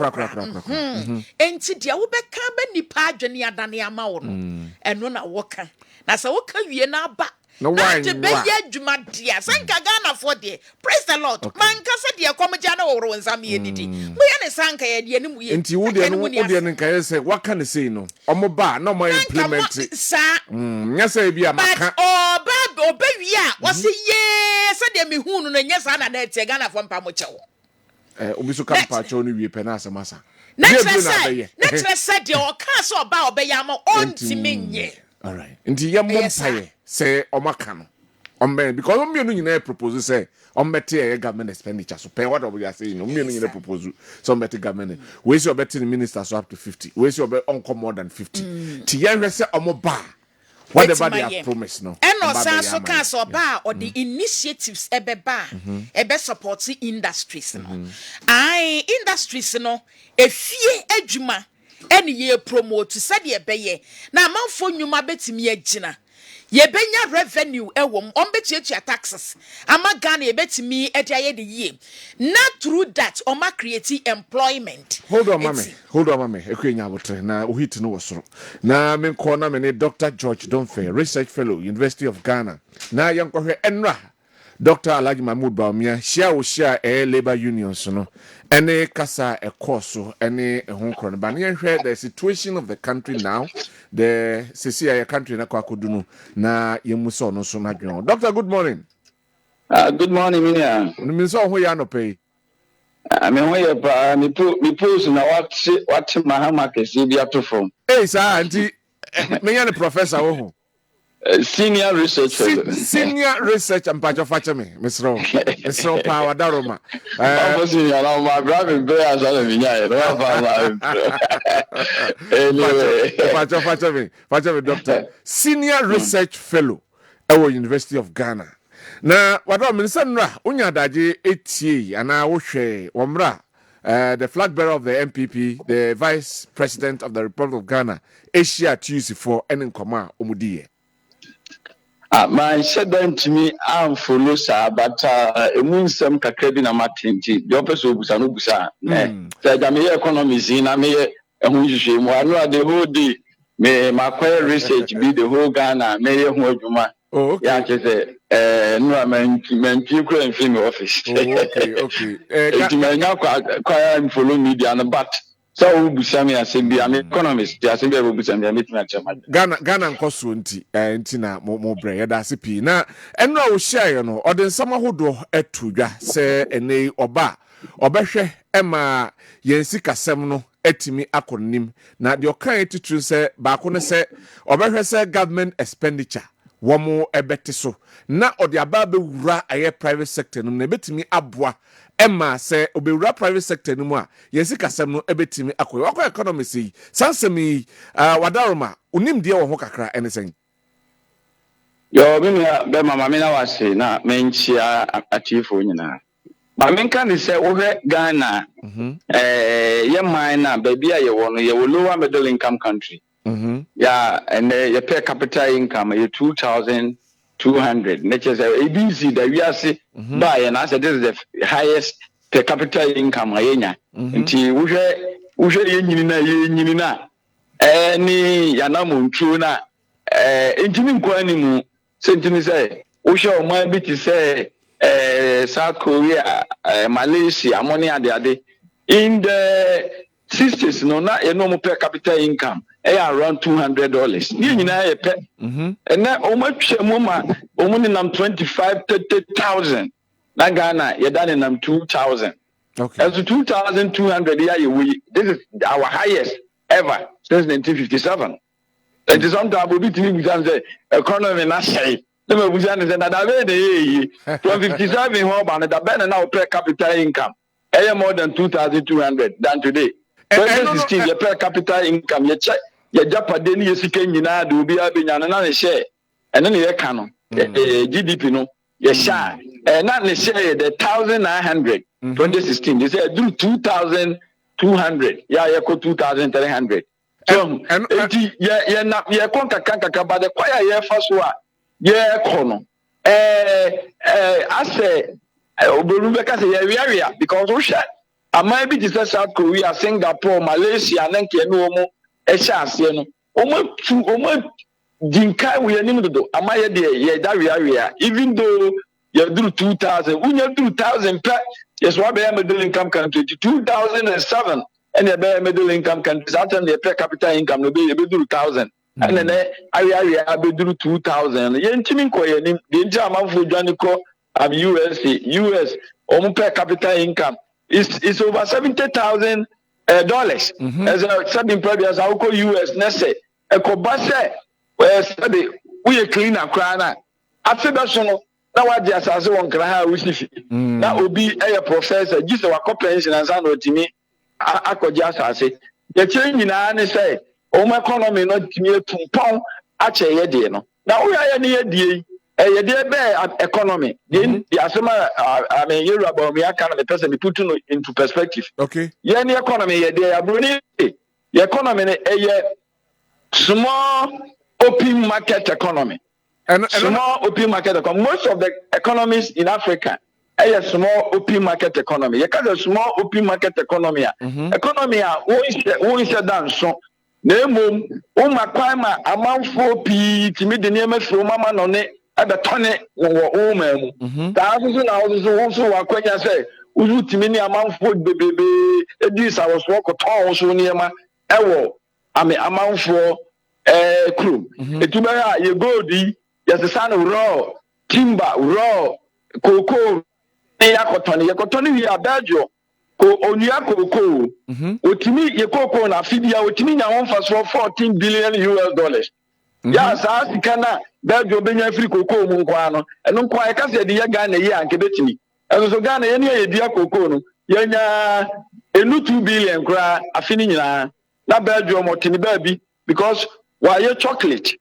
enti dia wo beka ba nipa adwene adane ama wo no eno na woka na sa woka wie na aba no why be ya dwuma dia sanka Ghana for there praise the Lord man ka se dia komja na wo ro nsam ye didi mo ya ne sanka ye dia ne mu ye enti wo dia ne nka say waka ne say no omo ba na mo implement sa nya say bia maka oba wi a wo se ye se dia me hu no nya sa na na tie Ghana for mpa mo chewo obi so ka mpa chewo no wie pe na asemasa next said your castle about obeyamo on timenye. All right. Nti ye mompaye say omaka no. Ombe because omienu nyina propose say ombete government expenditure so pay what we are saying omienu nyina propose so ombete government we say obete the minister so up to 50 we say obe onko more than 50 ti ye hwe say omoba whatever they have promised no and also so castle ba or the initiatives ebeba ebe support industries no industries no efie adwuma ene ye promote said ye beye na amanfo nnwuma betimi agina ye benya revenue ewom ombetiatia taxes ama Ghana ye betimi ediaye de ye not through that oma create employment. Hold on mame ekwenya botre na ohit no wosoro na me ko na me ne Dr. George Donfe research fellow University of Ghana na yankohwe enra Dr. Alhaji Mahmoud Baumia share labor unions no any kasa a course any home crown but the situation of the country now the CCI country na kwakodunu na yemuso no so nadwon. Doctor, good morning. Good morning minia. Me so ho ya no pay. Me ho ya pa me post na what mahama kesi bi atofom. Eh sa anti me ya the professor wo ho. Senior research fellow. Senior research and patch of me, Miss Rowe. Miss Rowe Power Daroma. Senior, my brother, bears on Anyway, patch of doctor. Senior research fellow at University of Ghana. Now, what I mean, Sandra, Unya Daji, 8 and I will share Wamra, the flag bearer of the MPP, the vice president of the Republic of Ghana, Asia Tuesday for Enenkoma Omudie. My said them to me, I'm for Lusa, but a moon some cacrebi na matinti, the opposite of Busano Busa. Said I may economies in I may a huge one the whole day. May my quiet research be the whole Ghana, may a Hojuma. Oh, yeah, no, I mean, people in film office. Okay. It may not quite follow media, but So busami asembi am economist asembi busami am meeting achama. Ghana nkoso nti na mo bre ya da se pi na eno a wo share no ode nsama hodo atudwa se ene oba obehwe ema yensi kasem no atimi akonim na de okan etitru se ba ko ne se obehwe se government expenditure womo ebete so na ode aba be wura aye private sector no na betimi aboa Emma say obewura private sector no mu a yensi kasem no ebetimi akoy wakọ economy sei sansemi wadaroma unim de wo ho kakra enesen Yo me be mama me na wase na menchia atifo nyina ba men kan say wo hwe Ghana ye man na baby a ye wo no ye lower middle income country yeah and your per capita income is 2,200 nature's ABC that we are see by and I said this is the highest per capita income ayenya nti wo hwe ye nyini na ni yanamu ntru na ntimi nkwani mu sentimi say wo hwe o man bi ti say South Korea Malaysia money ade in the 60s no na no per capita income around $200 ni nyina ye pe and na o ma twa mu ma o mu ni nam 25,000-30,000 na Ghana ye dane nam 2,000 okay as 2,200 we this is our highest ever since 1957 it is on top of it we say economy na say the we say na da be dey from 57 ho ba na da be na per capita income more than 2,200 than today 2016 your per capita income you check your Japade ni yesika nyina do bi abenya na na share and then you can GDP no your share na ne share the 1,900 2016 they say do 2,200 yeah you go 2,300 so yeah konka but the choir yeah first one yeah kono I say Oberubeka say area because we share I might be just South Korea, Singapore, Malaysia, and then Kenya, Eshas, Omo Dinka, we are named to Amaya de that area, even though you do 2,000, when you do 2,000, yes, what be a middle income country, 2007, and a middle income country, certainly a per capita income will be 2,000, and then area be 2,000. Yenchiminko, the Jama for Janico, US, per capita income. It's over $70,000 as a studying previous Alco US Nesse a Kobase where study we a cleaner crana after that now I just as one can that will be a professor just our comprehension as I know to me I could just say the change in an say my economy not near to pound actually no now we are near the economy. Then the asema I mean you about me can the person be put into perspective. Okay. Yeah, the economy they are bringing the economy a small open market economy. And small open market economy. Most of the economies in Africa a small open market economy. You can a small open market economy. Economy who is done so. Nemo makwana amount for P to meet the name of mama no at the tonne or woman. Thousands also are quite say, Uzu Timini amount for baby. This I was walk also near my I mean amount for crew. Etumera you go di yes the son of raw timber raw cocoa yakotoni we are Belgium. Ko onia cocoa. Otimi ye cocoa na fidia otimi na one for $14 billion. Yes, as kana Belgium benya free cocoa mu kwa no eno kwa e ka se de ye Ghana ye anke betimi eno so Ghana ye ne ye dia cocoa no ye nya enu 2 billion kra afini nyina na Belgium otini ba bi because wa ye chocolate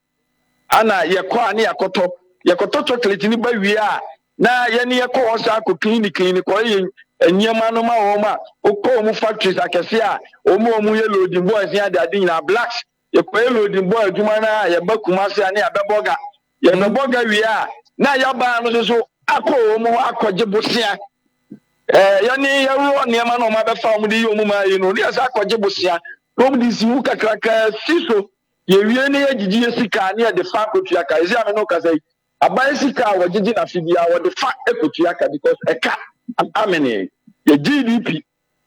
ana ye kwa ne yakoto chocolate ni ba wi a na ye ne ye ko osa ko clinic ko ye enyema no ma wo ma okọ mu factories akese a omu ye loading boys ya de ade nyina blacks ye ko ye loading boy adwuma na ye ba kumase ani abeboga ye beboga wi a na ya ba no so akọ omu akọje bosia ye ni ye ro niema no ma be fa omu di omu ma ye no ni asa akọje bosia omu di si wu kakraka siso ye wie ne ye gigi sika ne ye de fa kotua ka ezi ame no ka sai abai sika wo gigi na fibia wo de fa ekotua ka because eka amene ye GDP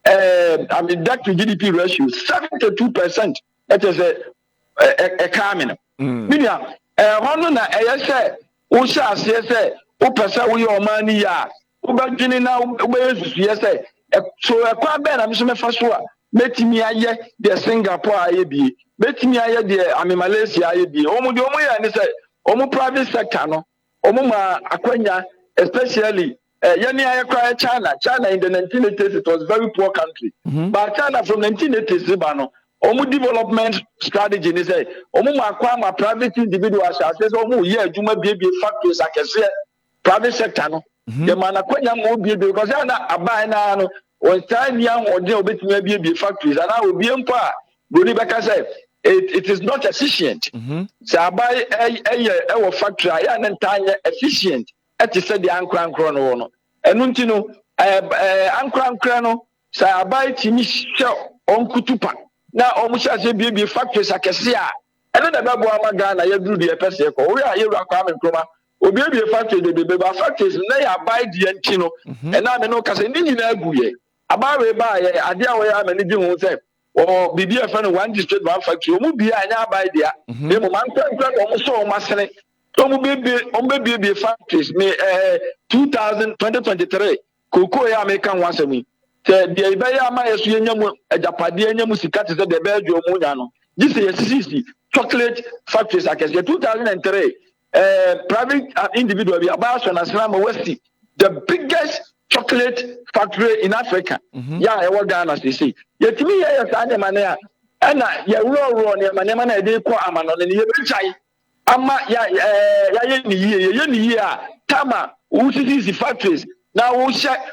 I mean, debt to GDP ratio 72%. That is a common. Meaning, one na say, we shall say, who person we your money ya, who beginning now, yes, so a Kwabena Owusu Dankwa, met me a the Singapore IAB, met me a the Malaysia IAB, Omo and say, Omo private sector, no, Omo Akwenya, especially. China in the 1980s, it was a very poor country. But China from 1980s, Omu development strategy is a Omu private individuals says Juma baby factories I can say private sector no. The man Akwenya be because I buy now on time young or deal with maybe factories and I will be empowered. Bonibeka said it is not efficient. So I buy a factory and entire efficient. At the said the Ankran Chrono. And Nuntino, Ankran Chrono, so I buy Timmy Shell on Kutupa. Now, almost as a baby factories I can see. And then the Babu Ghana, you do the Pesco. We are here, Rakwam and Chroma. O baby factory, the baby factories, they are by the Antino. And I'm no Cassandini Naguye. About a buy, I dear way I'm an Indian say, or BB friend one district one factory, who be I now by there. The moment almost so much. Baby factories me 2023 cocoa ya American once a week. The Ibaya Mayasu Yamu a Japadia Musicat is the Belgium Munano. This is chocolate factories I can say 2003 private individual about an Aslam Westi, the biggest chocolate factory in Africa. Yeah, I work down as they say. Yet me I and ya roll near Manamana de Ko Amanon and Yabachai. Ama ya tama usi factories na wo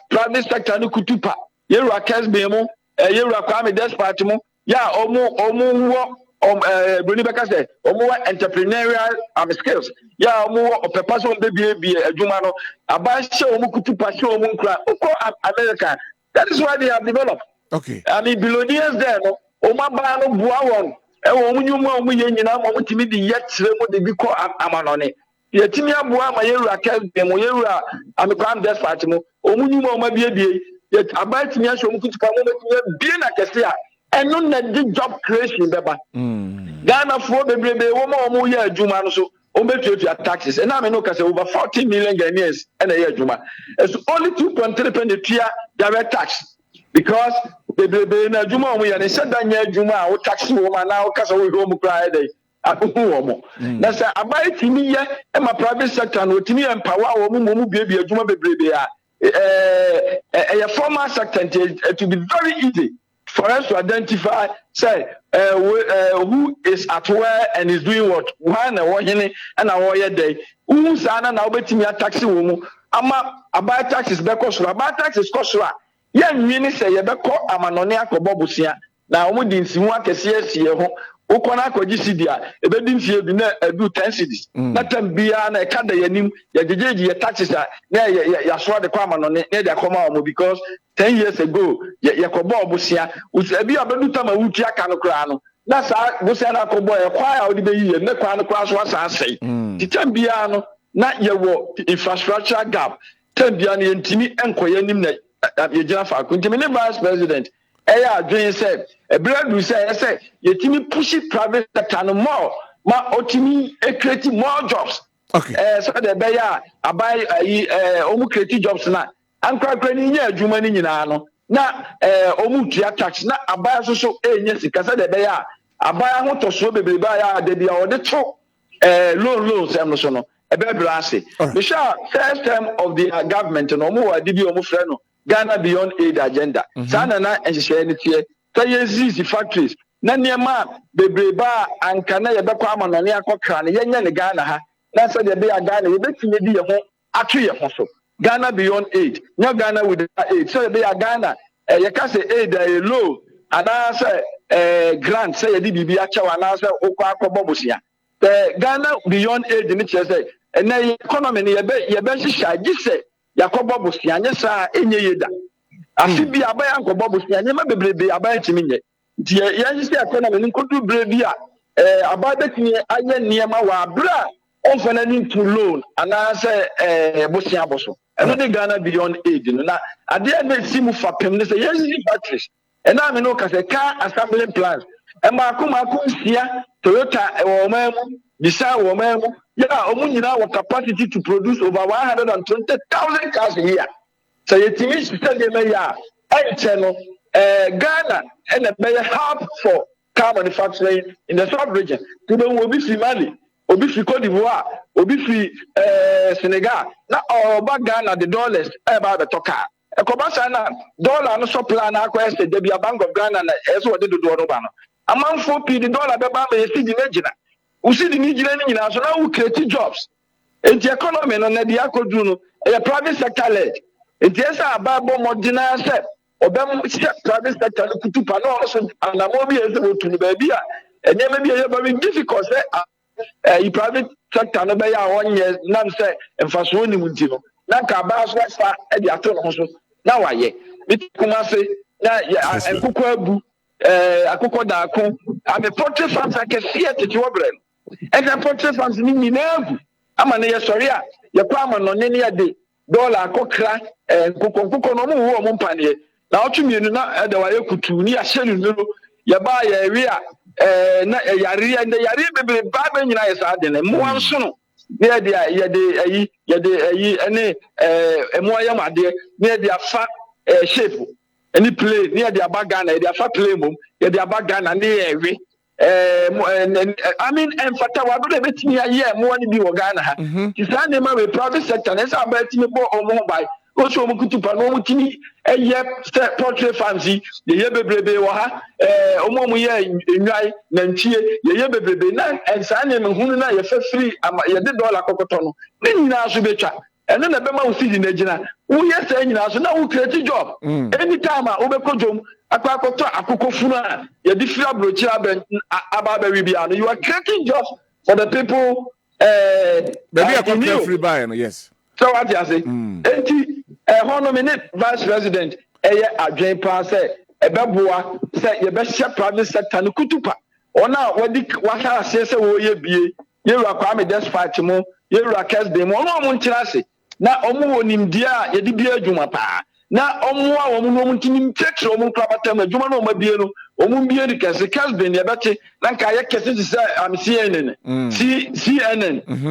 private sector no kutupa yeru Kessben yeru Kwame Despartimo ya omu wo Bonibeka say omu entrepreneurial skills ya omu opepaso baby adwuma no abashe omu kutupa she omu nkra uko America. That is why they have developed. Okay, I mean billionaires there no omaba no bua won Timmy yet the Biko Amanone. Yetimi Abua, my Kessben, Moyera, and the Prime Despartimo, Omunimo, my baby, yet about me, I should come being a Cassia, and none that job creation, Beba. Ghana for the baby, woman, Moya, Jumanso, Obeto taxes, and I'm over 40 million Ghanaians and a year Juma. It's only 2.3 direct tax. Because the baby na Juma we and said that Juma or tax woman now because we home cry day. That's a buy to me and my private sector and with me empower woman baby a Juma baby. A formal sector to be very easy for us to identify say who is at where and is doing what one and one and a warrior day. Who's now betting me a taxi woman. About taxes because about taxes cost. Yan mini say yebeko amanone akobo busia na omu di nsihu akese asie ho ukona akoji sidia ebedi nsie bi na edu 10 cedis na tambia na eka da yanim ya jejeji ya taxes na ya so de kwa amanone na de akoma omu because 10 years ago yakobo busia usebi abedu tama wuti aka no kra no na sa busia na akobo e kwa ya odi be yiye na kwa no kra so asa asai titambia no na yewo infrastructure gap tambia na yentimi enkoye nim na Yejina Fakuntimini Vice President, Dream said, a bread we say, Yetimi push private sector no more, ma otimi creating more jobs. Okay. So the Baya, I buy Omu creative jobs na, and cracking ya Jumani Nano, na Omu tax, na Abaya so yes, because the Baya, Abaya want to show baby Baya, they be all the two loans, Emerson, a baby lassie. Michelle, first term of the government, no more, did you almost friend. Ghana Beyond Aid agenda. Sana na enhyehyɛ ne factories. Na niema bebreba ankana yɛbɛkɔ amanɔne akɔkra ne yɛnyɛ ne Ghana ha. Na sɛ de be Ghana yɛbɛtumi di yɛ ho ato yɛ ho so. Ghana Beyond Aid. Nya Ghana with aid. So be Ghana yɛka sɛ aid a low ana sɛ grant sɛ yɛde bibi akyɛw ana sɛ okɔ akɔbɔ bosia. Ghana Beyond Aid ne kyerɛ sɛ ɛnɛ economy ne yɛbɛhyehyɛ gye Yakobo Busia, yes, enye yeda. Afibi abaya nkobo Busia, nyema bebrebe abaya timinye. Nti ya say economy nkodu brebi abaya betini anye niema wa bra onfana ni to loan ana say Busia boso. ɛno Ghana beyond aid no na ade na si mu fa pem ne say yes batteries ɛna me no ka say car assembly plants ɛmaako nsia Toyota ɛwɔ ɔman Bisa woman, omunyina capacity to produce over 120,000 cars a year. So you think it's Ghana and a hub for car manufacturing in the South region. Today will be Mali, will be Cote d'Ivoire, will be Senegal. Now all Ghana the dollars about the toka. A Kobasana dollar no supply na question there be a Bank of Ghana as what they do no banner. Among 4p the dollar the bank is the imagine. We see the Nigerian so now we create jobs. And the economy no na dia kodu no private sector led. And yes about more deny set obem private sector no kutu pa no so and na be ese wotu no ba bia and there may be very difficult say private sector no be ya 1 year nam say emfaso ni munti no na ka ba so fa e dia to no so na waye bit kuma say na enkoko abu akoko da akon am a portrait fans I can see it to obrem. And the portrait fans ni na ama na ye sori a ye kwa ama no ne ne ade dollar akokra nkoko no mo wo mo mpane na otwemienu na de wa ye kutu ni ahye nu ye ba ye wi a na yare bebe ba ba nyina ye sa de ne mo anso no ne de ye de ene mo ayam ade ne de afa shape any play ne de abaga na de afa play mom ye de abaga na ne ye wi I mean, and Fata, what do they bet me a year more than you Ghana? His name of a private sector, and I'm betting me more or more by also Mukutu a year portrait fancy, the Yebe Waha, Omo in Rai, Nantia, the Yebe, and Sandy Mahuna, your first free, your $1 cocotono. Then now, Subecha, and then the Bema will see in the Jena. Who yes, so now we create a job. Anytime I overcome. Akukofuna ya difira brochi aba bibia you are creating jobs for the people maybe a free buy yes so what you say enti honominate vice president adwen pa say ebeboa say ye be share private sector no kutupa ona wadi waka ase say wo ye bie ye wura Kwame despite mo ye wura Kessben mo no mo ntira se na omo wonimdia ye di bia adwuma pa na omwa wo mu ntini tetre wo mu krabatam adwuma no mabie no wo mu bie di Kessben ye beti na nka ye kese ti say am CNN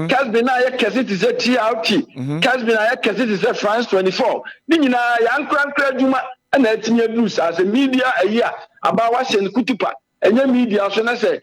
Kessben na ye kese ti say TRT Kessben na ye kese ti say France 24 ni nyina ya nkra adwuma na atinye news as a media ayi aba wa hye kutupa enye media so na say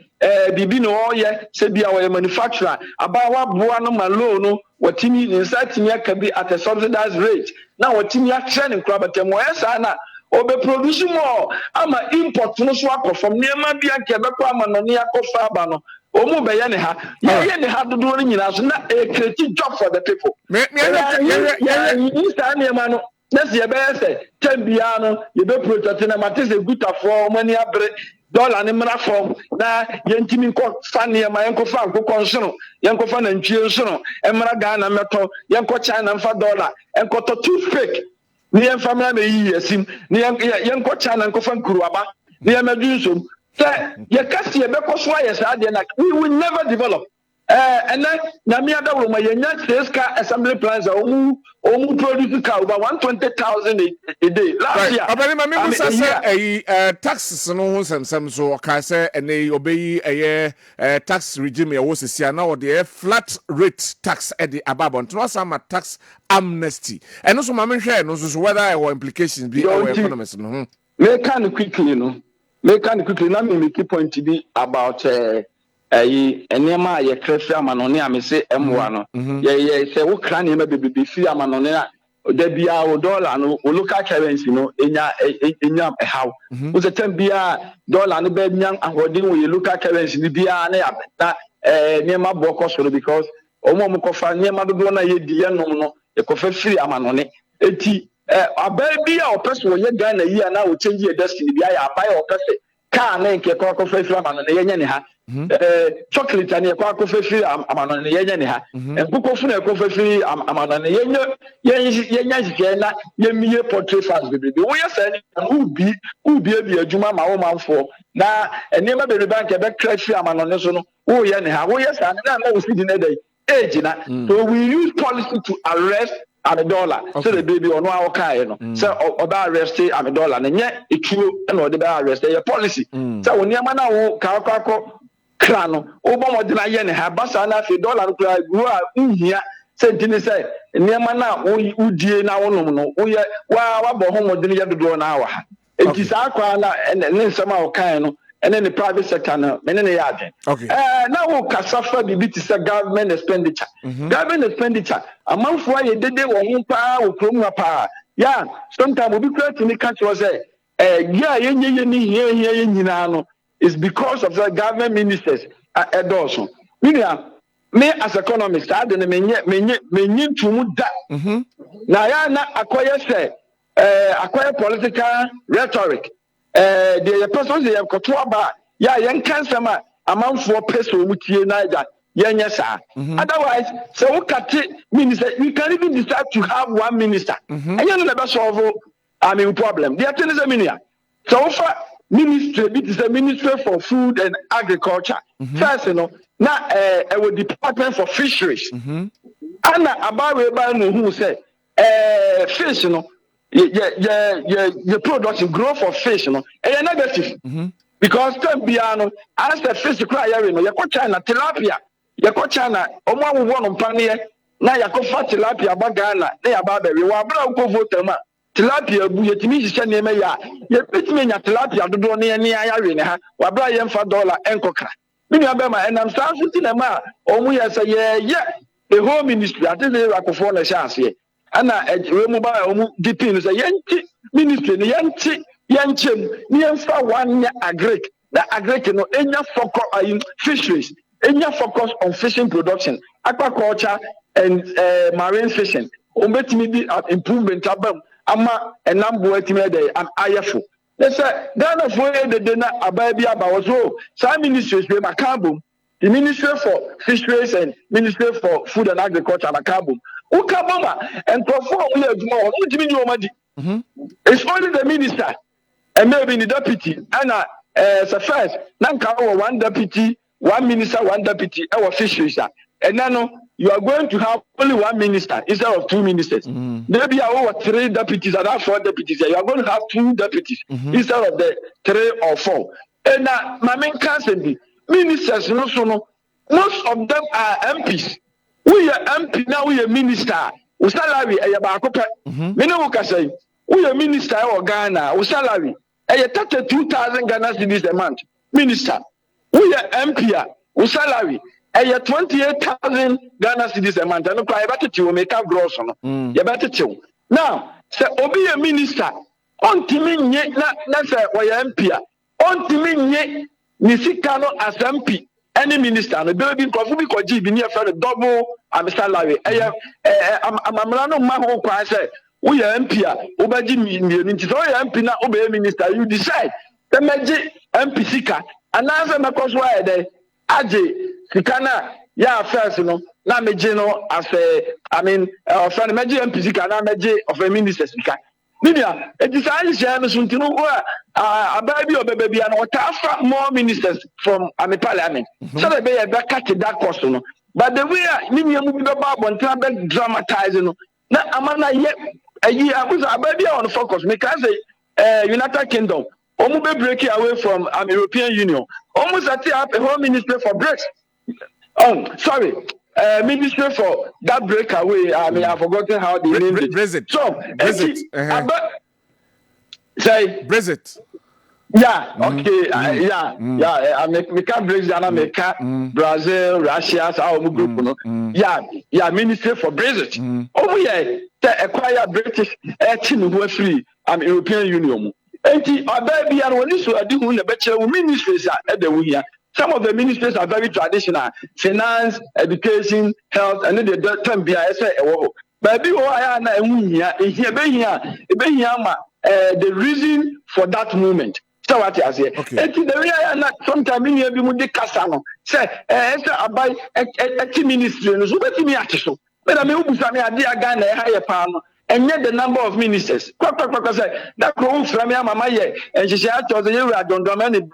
bibi no ye se bia wo manufacturer aba wa boa no malo no watimi insatimi akabi at a subsidized rate na watimi action in krabatem wo esa na obe produce more ama import no so akofam niam bia nke be ama no ne akofa aba no omu be ye ne ha ye ne ha dodo no nyina so na create job for the people me instant niam no na se be say tambia no ye be protect na matese gutafo mani abre dollar ni mra form na yentimi nko fa ne ma yenko fa nkoko nsono yenko fa na ntwie nsono emra Ghana meto yenko China mfa dollar yenko to toothpick ni yenfa mra me yi asim ni yenko China nko fa nkuruaba ni yemadu nsom say ye kasi ye be koso aye sa de na we will never develop and then na me ada wo ma yenya sales car assembly plants omu produce car over 120,000 a day last year abani ma me musa say taxes no ho semsem so ka say ene obeyi tax regime ya wo sesia na wo de flat rate tax e de ababon no sama tax amnesty eno so ma me hwe no so whether there implications be our economics no make can quickly na me make point to be about enema ye krefi amanone amese emwa no ye se wo kra ne ma bebe fi amanone a da bia o dollar no o local currency no enya how wo se tem bia dollar no be nya ahodin wo ye local currency ni bia na ya na nema bo kosoro because omo kofa nema dodo na ye di ye nom no e kofa firi amanone eti ababia o person wo ye Ghana yi na wo change your destiny bia ya abai o person ka na nke kofa firi amanone ye nya ne ha chocolate ani kwa kofefi amano ne yenya ne ha enkukofu na kofefi amano ne yenya jike na yemiye portrait fans bebe wo yesa ni ubi adwuma ma wo manfo na enema bebe bank be crash amano ne so no wo ye ne ha wo yesa na ma wo sidi ne dai age na so we use policy to arrest $1 so the baby or no okay no so oba arrest $1 na nye etuo na ode ba arrest your policy so when yama na wo ka kra no wo bo mo de na ye ne ha basa na fe $1 no kra gu a nhia sentini say nyama na wo die na wo no wo ye wa bo ho mo de ye dodo na wa ha enti sa kwa na ne nsema wo kan no and then the private sector now, okay. Now we can suffer the bit is government expenditure. Government expenditure. A month why you did one power or promo power. Yeah, sometimes we be clear to me country was here is because of the government ministers at also. Me as economist, I didn't mean to that. Now ya na acquire political rhetoric. The persons they have control about yen cancer amount for peso mutie naija yen otherwise so we minister we can even decide to have one minister and you never solve problem the thing is a minia so for ministry it is a ministry for food and agriculture first now a department for fisheries and about no who say fish your production growth of fish negative because tembiano as the fish cry you China tilapia you China omo wo mpane na yakofa tilapia bagana na ya ba be wa bra ko vote ma tilapia bu yetimi hihye ne me ya ye betimi nya tilapia dodo ne ya we ne ha wa bra ye mfa $1 enkokra mini abema enam sanfuti na ma omu ya say ye the whole ministry ateze akofo na sha ase ana we mobile dipin say yenti ministry ne yenti yenchem ne yemfa one agric that agric no enya focus on fisheries enya focus on fishing production aquaculture and marine fishing ombetimi bi improvement abam ama enambo etimi dey am ayefo they say Ghana for the na ababi abawo so some ministries we makabum the ministry for fisheries and ministry for food and agriculture makabum ukaboma and perform we aduma it's only the minister and maybe the deputy and first nanka one deputy one minister one deputy our fisheries and now you are going to have only one minister instead of two ministers maybe over 3 deputies and 4 deputies you are going to have 2 deputies instead of the 3 or 4 and my main council ministers most of them are MPs. We are MP now, we are minister. We salary a bakope. Many say we are minister or Ghana. We salary a 32,000 Ghana cedis a month. Minister, we are MP. We salary a 28,000 Ghana cedis a month. And I bet you will make up gross on. You better too. Now, say obi a minister. On Timin ye na say we MP. On Timin ye Nisikano as MP. Any minister, the baby coffee could be near for the double salary. I'm no man who say, we are MP, Obaji means MP now, obey minister. You decide the magic MP Sika, and answer my cause why they Aji Sikana, yeah, first, now Majino as a friend magic MP Sika, now magic of a minister Sika. Media, it is a baby or baby and what more ministers from parliament. So they be a back at that cost. But the way Minium will be about one travel dramatizing. Now, Amana yet a year was a baby on focus because United Kingdom almost be breaking away from European Union. Almost at the whole ministry for Brexit. Sorry. Ministry for that breakaway. I've forgotten how they named it. Brexit. So, Brexit. Say Brexit. Yeah. Okay. Yeah. I make Brexit. I make Brazil, Russia, our group. Yeah. Ministry for Brexit. Oh yeah. To acquire British team who are free. European Union. And baby, I want to do the better ministries at the here. Some of the ministries are very traditional: finance, education, health, and then the term BIS. But the reason for that movement. So what I say? Sometimes we have been casano. Say, about a ministry. So what me at so? But I mean, we are higher pound. And yet the number of ministers. That grown from Mama and she said to the year I don't do many.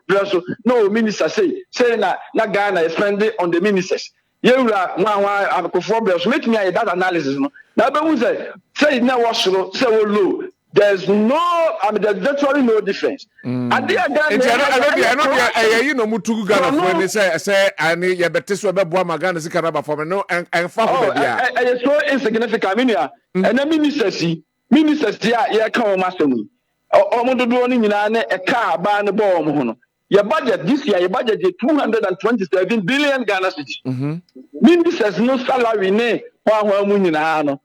No minister say na Ghana is spending on the ministers. yewura nwa akofo bro so make me that analysis no na be hu say na was slow say we low there's no there's literally no difference and they I you know mutugu Ghana for me say ani ye bete so be boa magana sika na ba for me no en fa ho be bia I so insignificant media and ministers ya ye ka o masemu o mo dodo ni nyina na e ka ba ne bo mo ho no your budget this year, your budget is 227 billion Ghana cedis. Ministers no salary ne the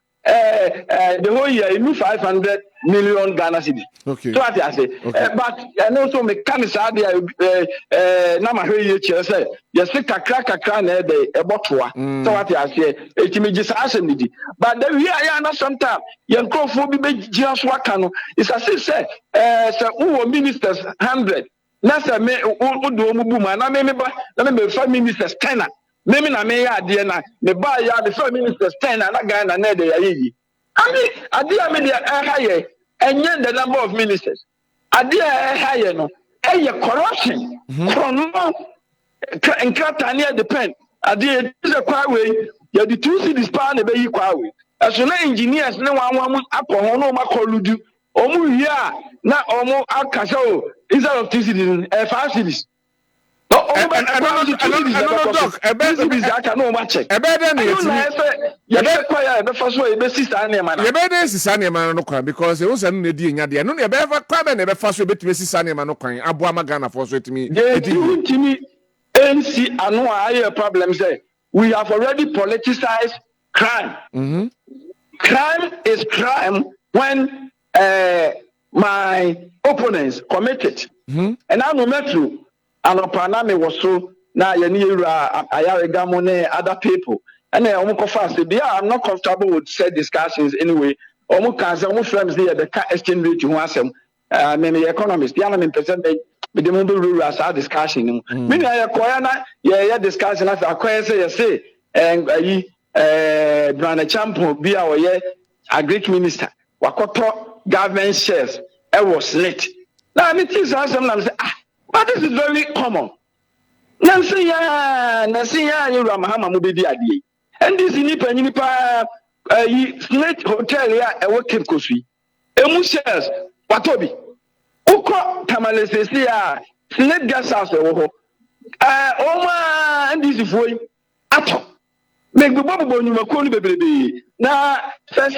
whole year you 500 million Ghana cedis. Okay. So what I say, but and also mechanics are there. Na ma hwe ye chere say you say kakra na dey ebotoa. So what I say, it me just ask me di. But the we are na sometimes your crofo bi be gira so aka no. It's as if say who ministers 100. Nasa me odo mu bu ma na me ba na me fa ministers 10 me na me ya ade na me ba ya the fa ministers 10 na Ghana na de ya yi ami ade ya me de haye enye the number of ministers ade ya haye no corruption from enkrata na depend ade is a kwa we ya the two cities pa na be yi kwa we so na engineers ne wan akọ ho no ma koludu omu hia na omu akasa o instead of 2 cities 5 cities because it was a need no be Kwabena na be fa so betime sisa na no kwan aboa magana for so etimi NC anu aye problem say we have already politicized crime. Crime is crime when my opponents committed. And I no metro and opaname was so na yenira ayaregamone other people. And then I'm not comfortable with said discussions anyway. Omo kan say omo friends there the exchange rate who asem the economist the anam percentage with the mobile rule as our discussion. Me na yakoya na ya discussion as akoya say and Brana Champo be our a great minister. Wakoto government shares was late. Now me think some say but this is very common. Nansi ya you Ramahama mubedi adi. And this nipa Snake Hotel ya ewo Cape Kosui. Emu shares watobi. Uko tamalese ya Snake gas house ewo ho. Oma ndisi foi ato. Make the bobo nyuma ko ni bebrebe. Na first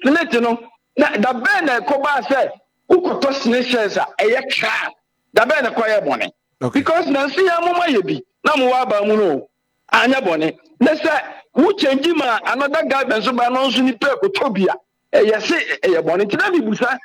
Snake no na da ben na koba say ukoto Snake shares eye ka. Da ben na kwaye bone. Because nansi ya mama yebi na mo wa ba mu no anya bone. Na say who change ma another government so ba no so ni pe ko tobia say bone tina bi busa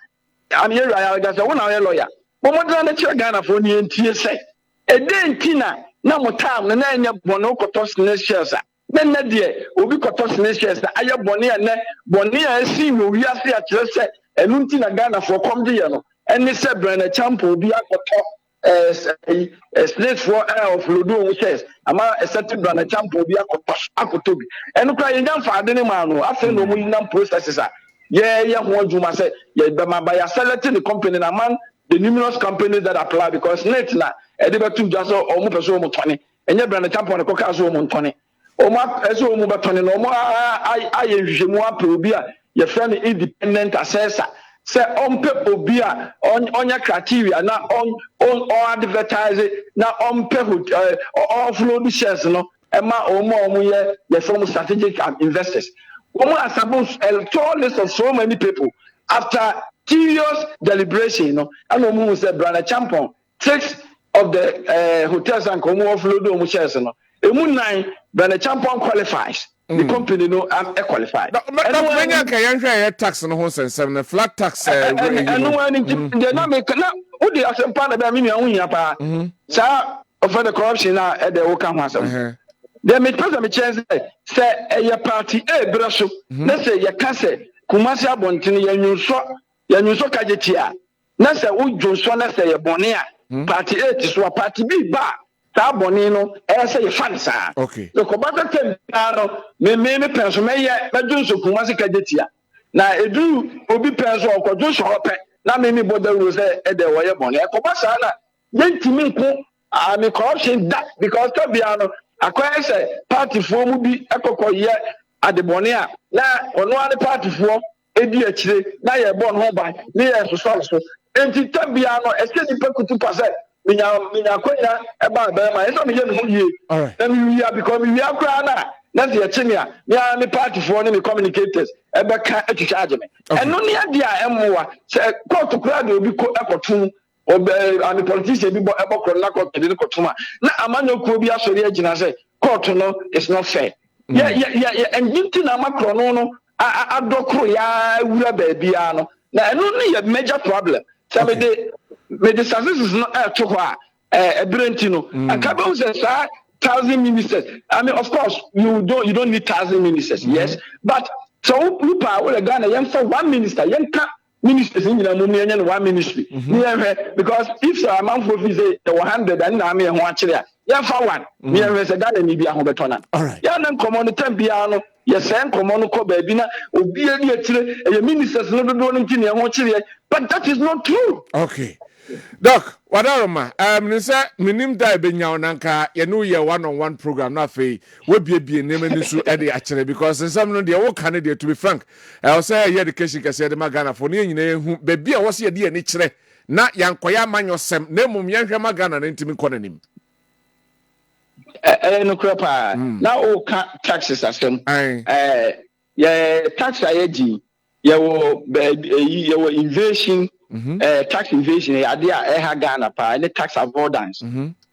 am here I ga say wona we lawyer bo mo dra na che Ghana for ni entie say tina na mo tam na anya bone ko tos na shares na de obi ko tos na shares aye bone a si wo wi ase a kire say enu ntina Ghana for come de ye no eni say Brana Champo obi akoto slate for of Ludo says, ama a certain Brana Champo be akotobi. And cry in young father, man, after no winning processes. Yeah, one Juma said, yeah, by selecting the company among the numerous companies that apply because Netna, Edibatu Jaso, or Mupaso Mutoni, and your Brana Champo and Cocaso Montoni. Oma Ezo Mubatoni, no more I Jemua Probia, your friend independent assessor. Say on people be on your criteria now on advertising now on people offload shares no ema omo ye from strategic investors. Omo are supposed a tall list of so many people after serious deliberation, you know, and omo say Brana Champo 6 of the hotels and omo offload omo shares no. Emu 9 Brana Champo qualifies. The company no am qualified. When you can tax no whole sense, flat tax. And no one in the dynamic. Now, who the action part about me? Sir, for the corruption at the Oka Master. They made present chance say a party, Brasho. Let's say your cassette, Kumasa Bontini, Yanuso Kajetia. Let's say, would Joshua say a Bonia, party A to party B bar. Bonino, say a fancy. Okay. The Kobata Tempano, me pension, may do so Kumasi Kajetia. Now, a do Obi Penso or Joshua Hoppe, not many bother was at the way bonnet. Kobasana, then to me, I'm a corruption that because Tabiano, akwa say party for mu bi ekokoye adebone a na ono ane party for edi akire na ye bon ho ban na ye so enti tabia no ese ni pekutu pase minya kwanya eba be ma eso me ye no yie na mi wi because mi wi akra na se ye a me party for ne me communicators ebe ka atwitwa me eno ne ade a emwa se court kura de obi ko ekotu and the politician be about na amanyokuo bi asori agina say court no is not fair. Yeah and yinti na makro no adokro ya wura baabia no na eno ne ye major problem. So me the success is not to ho a brenti no akabe say 1,000 ministers. I mean of course you don't need 1,000 ministers. Yes, but so people will Ghana yen for one minister yen ka ministers in the one ministry. Because if a man for say 100 and na me ho akire ya fa one me say that ni bia ho betona ya na nkomo no tambiano ya say nkomo no ko ba bi na obi ani atire e ministers no do no ntini ho akire, but that is not true. Okay, Doc, wadaroma nse minim da benya onanka ye no ye one-on-one program na fe we bie neme nisu e de akire because nsam no de wo kan de to be frank I say ye education kase de magana for ne nyina ehu be bia wo se ye de ni kire na yankoya manyosem na mum yenhwe magana na ntimi konanim no crapa na o taxes asem tax ayeji ye wo invasion tax invasion ade a ha Ghana pa any tax avoidance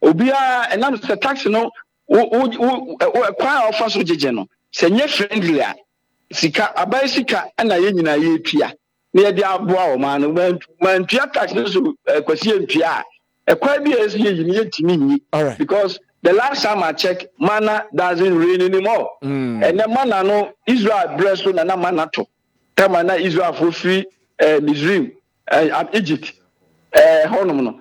obia enam the tax no kwa offer so jeje no se nye friendly a sika abai sika na ye nyina ye tua na ye dia aboa o man man tua tax no so kwasi entua ekwa bi esi ye nyina yetimi nyi because the last time I checked, manna doesn't rain anymore. And the manna no Israel breast na manna to. Tamana Israel for free Misraim Egypt. Honomono.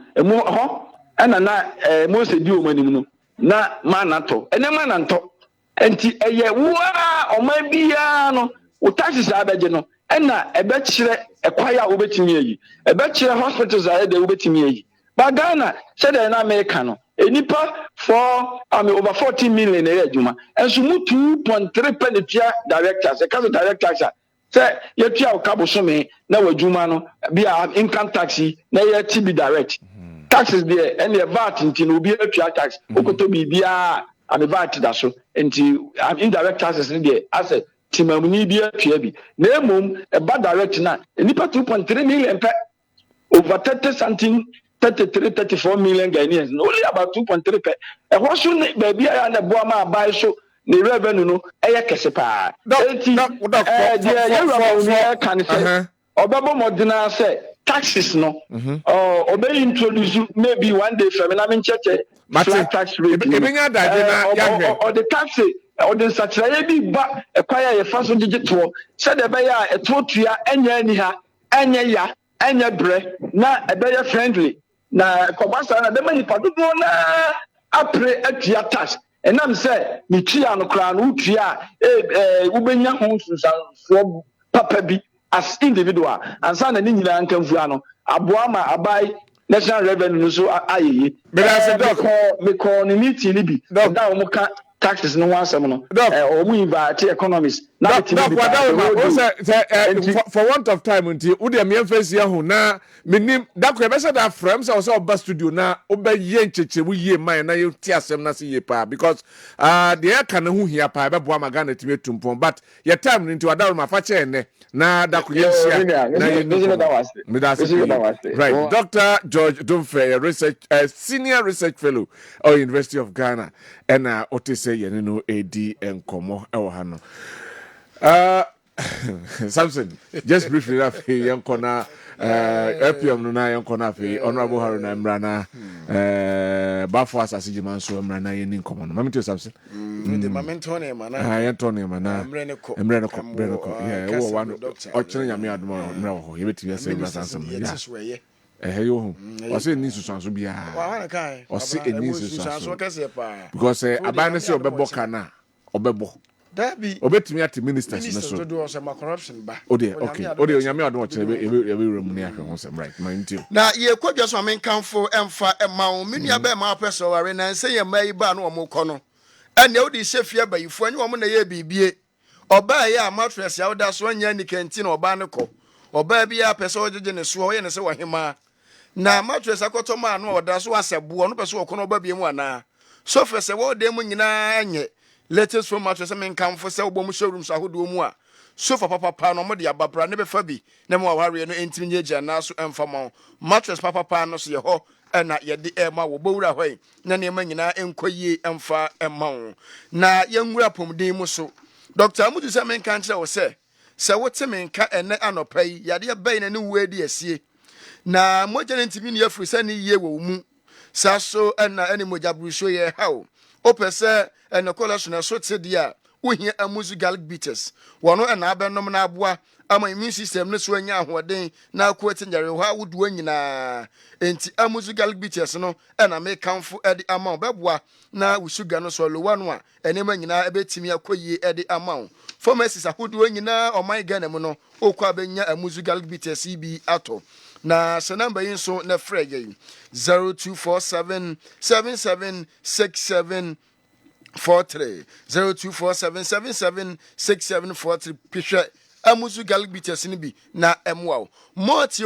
And na Moses di omani na manna to. And the manna to. Enti eye wa o man bia no o taxes abeje no. And na ebe kire ekwaya obetimi ayi. Ebe kire hospitals aye de obetimi ayi. But Ghana said in America no. Enipa for over 14 million ejuma and so 2.3 penalty directors the council directors say you tia okabo so me na wadwuma no bia income tax na ye TB direct taxes there and the VAT nti no bi atua tax okoto bibia am VAT da so nti indirect taxes there as a timamuni bi atua bi na emom e ba direct na enipa 2.3 million over 34 million Ghanaians, only about 2.3 per. And what should baby I and the Boama buy so the revenue no Kesepa. Can say Obama Modena say taxes no or may introduce maybe one day from an church flat tax rate or the tax or the such a acquire a first digital said the buyer a totia anya bre na a better friendly. Na komasa na dem nipa dodo na apre atua tax enam say ni tua no kra no tua ubenya ho susanso papa bi as individual ansa na ni nyina nkamfu ano aboa ma abai national revenue so ayeye me ko ni meeting ni bi da o mo ka taxes no wansem no o mu invite economists na for want of time until we dey face here ho na minim da ko be say that from say oba studio na oba ye ncheche wo ye man na ye ti asem na se ye pa because the air can hu hia pa be boa magana timi tumpon but your time into adaru ma fa che ne na da ko ye sia na ye me da right Dr. George Dumfe research senior research fellow at University of Ghana and otise ye no AD enkomo e wo ha no Samson, just briefly, Yankona, Epium Nuna, Yankona, Honorable Haruna Mrana, Bafwas as Jiman, so Mrana in common. Mammy to Samson. The Mamentone, Antonio Mana, Brenico, yeah, one or chilling a mere no, you will say Ransom. Hey, was it needs to sound to be or sit in needs to because a banner of Bebocana or Bebo. Dabi obetumi ati ministers to do some corruption ba okay onyame ado wo chebe every room ni ahwe ho sem right mind you na ye kwadwa so men kanfo emfa ema wo menua ba ma peso ware na nse ye mai ba no mo kɔ no ɛna wodi hyɛ fie bayifo anyi wɔn na yɛ bibie ɔbaa yɛ a mattress ya woda so anya ni kanti na ɔbaa ne kɔ ɔbaa bi a pɛ sɛ ɔgyegye ne so ɔyɛ ne sɛ wɔhema na mattress akɔtɔ maa no ɔda so asɛboɔ no pɛ sɛ ɔkɔ no ɔba biem ana so fɛ sɛ wɔde mu nyinaa nyɛ latest foam mattress menkamfo sɛ wobɔ mu showroom so ahodoɔ mu a sofa papa no mo de ababra ne befa bi na mo aware no entimi nyegya na so emfa ma mattress papa no so ye ho na ye de ema wo bowura hoi na ne ma nyina enkoyie emfa ema wo na ye nwura pomden mu so Dr. Amudu se men kan kire wo se wote men ka ene anopai yade bai na ne wo di asie na mogya ntimi ne afuru se ne yie wo mu sa so na ene mogya bruso ye hawo opese ene cholesterol so te dia wohia amuzu garlic bitters wono na abenom na aboa ama immune system no so anya ahoden na akwati nyare ho awodo nyina enti amuzu garlic bitters no na me kamfo ede ama obeboa na wo sugar no so lowa no a enema nyina ebetimi akoyie ede ama pharmacies ahodo nyina oman Ghana mu no okwa benya amuzu garlic bitters bi ato na se number yin so na frege 0247 7767 43 0247776743 pihwe amuzu garlic bitters ni bi na emwa multi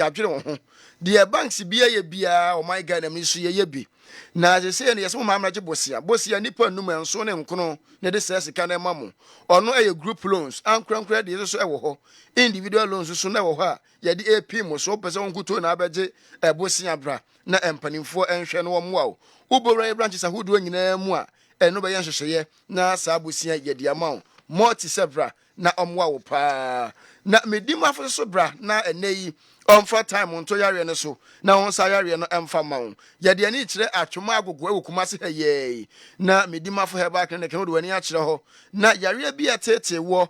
adwere wo ho de banks bia ye bia o my god am so ye bi na je se ne yeso mamraje bosia nipa num enso ne nkono ne de se sika na mamo ono eye group loans ankrankra de so ewo ho individual loans so na ewo ho a ye de AP mo so pese wonkuto na abeje bosia bra na empanimfo enhwe no wo mo ubora branches ahodo nyina mu a eno be yenhwehye na sa abosia ye de ama multi sebra na omwa wo pa na medimafo so bra na eneyi omfa time onto yare ne so na won sa yare no emfa ma wo ye de ani kire atwoma agogo ewukuma se heye na medimafo heba clinic no de wani a kire ho na yare bi etete wo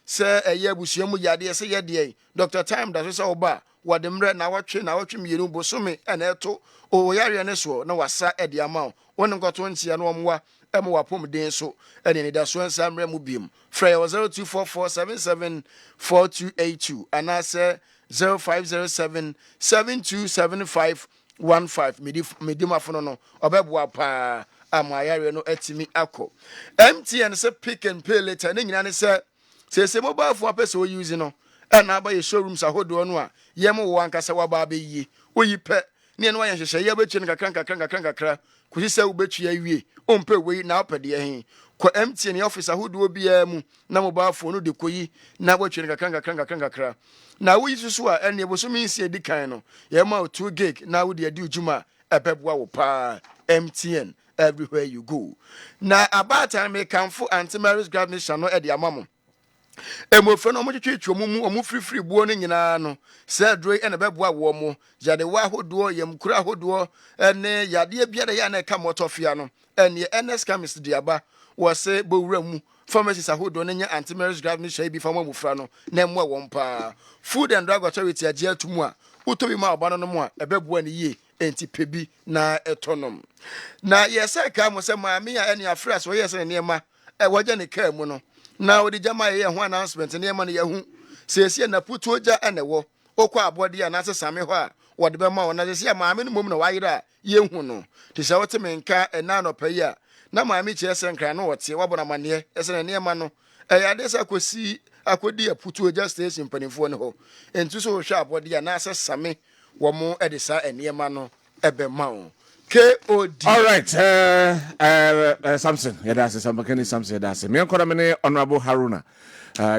se eye abusua mu yade se ye de Dr. Time da so se oba wode mre na watwe mienu bosome na eto o yare ne so na wasa ede ama won nkoto ntia no omwa emo wapom den so ene ne da so nsa mre mu biem frɛ 0244774282 anase 0507727515 medimafo no obeboa pa amayare no atimi akɔ MTN se pick and pay later ne nyina ne se mobile phone apese o use no na aba ye showrooms ahodo no a yem wo ankasa waba abeyi oyi pɛ ne no wa yenhyehyɛ ye betwe no kakra kusi sɛ wobetwe awie ompe wei na opede hin kwa MTN office ahodo bia mu na mobile phone no de koyi na watwe no kakra na wo yisusu a ene bosomi nsi edikan no ye ma 2 gig na wo de adi ujuma ebeboa wo pa MTN everywhere you go na abata me kamfo anti-marriage graduation no e de amamo emofre no mo twetwe mu omo free buo no nyina no se dro ene beboa wo mo yade wa hodo yam kura hodo ene yade bia da ya na ka motofia no ene NS chemist de aba wo se bowura mu pharmacies ahodo no nya anti-marriage graduation bi fama mufra no na mo won pa food and drug authority agia tumu a utobi ma oba no mo a ebeboa ne yie enti pebi na etonom na yesa ka mo se maami a ene afra so yesa ne ma wagya ne ka mu no na odi jama ye ho announcement ne ma ne yahu sesie na putu oja ene wo okwa abode a na sesame ho a wode be ma wo na sesie maami no mom na wayira ye hu no te sha wote menka ena no payi a na maami che senkra no wote wabona mane ese ne ma no ade sa kosi akodi aputu oja station panifo ne ho entu so hwa abode a na sesame wo mo edisa eniema no ebe ma wo KOD. All right, Samson, Samson, Samson, me and mene Honorable Haruna,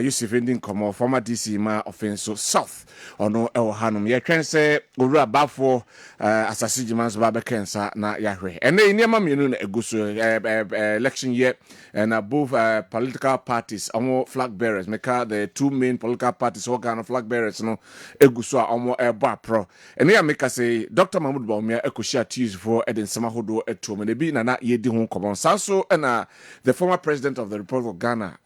Yusuf Indian Como, former DC ma offenso South, or no El Hanum. Ye can say, Ura Bafo, Assassin Jimans Babakensa, na Yahweh. And they near Mammy election year, and above political parties, almost flag bearers, make the two main political parties, all kind of flag bearers, no, Egusua, almost a bar pro. And they make us say, Dr. Mahmoud Baumia, Ekushia Tuesday for Eden Samahodo eto me bi na ye di ho komo sanso na the former president of the Republic of Ghana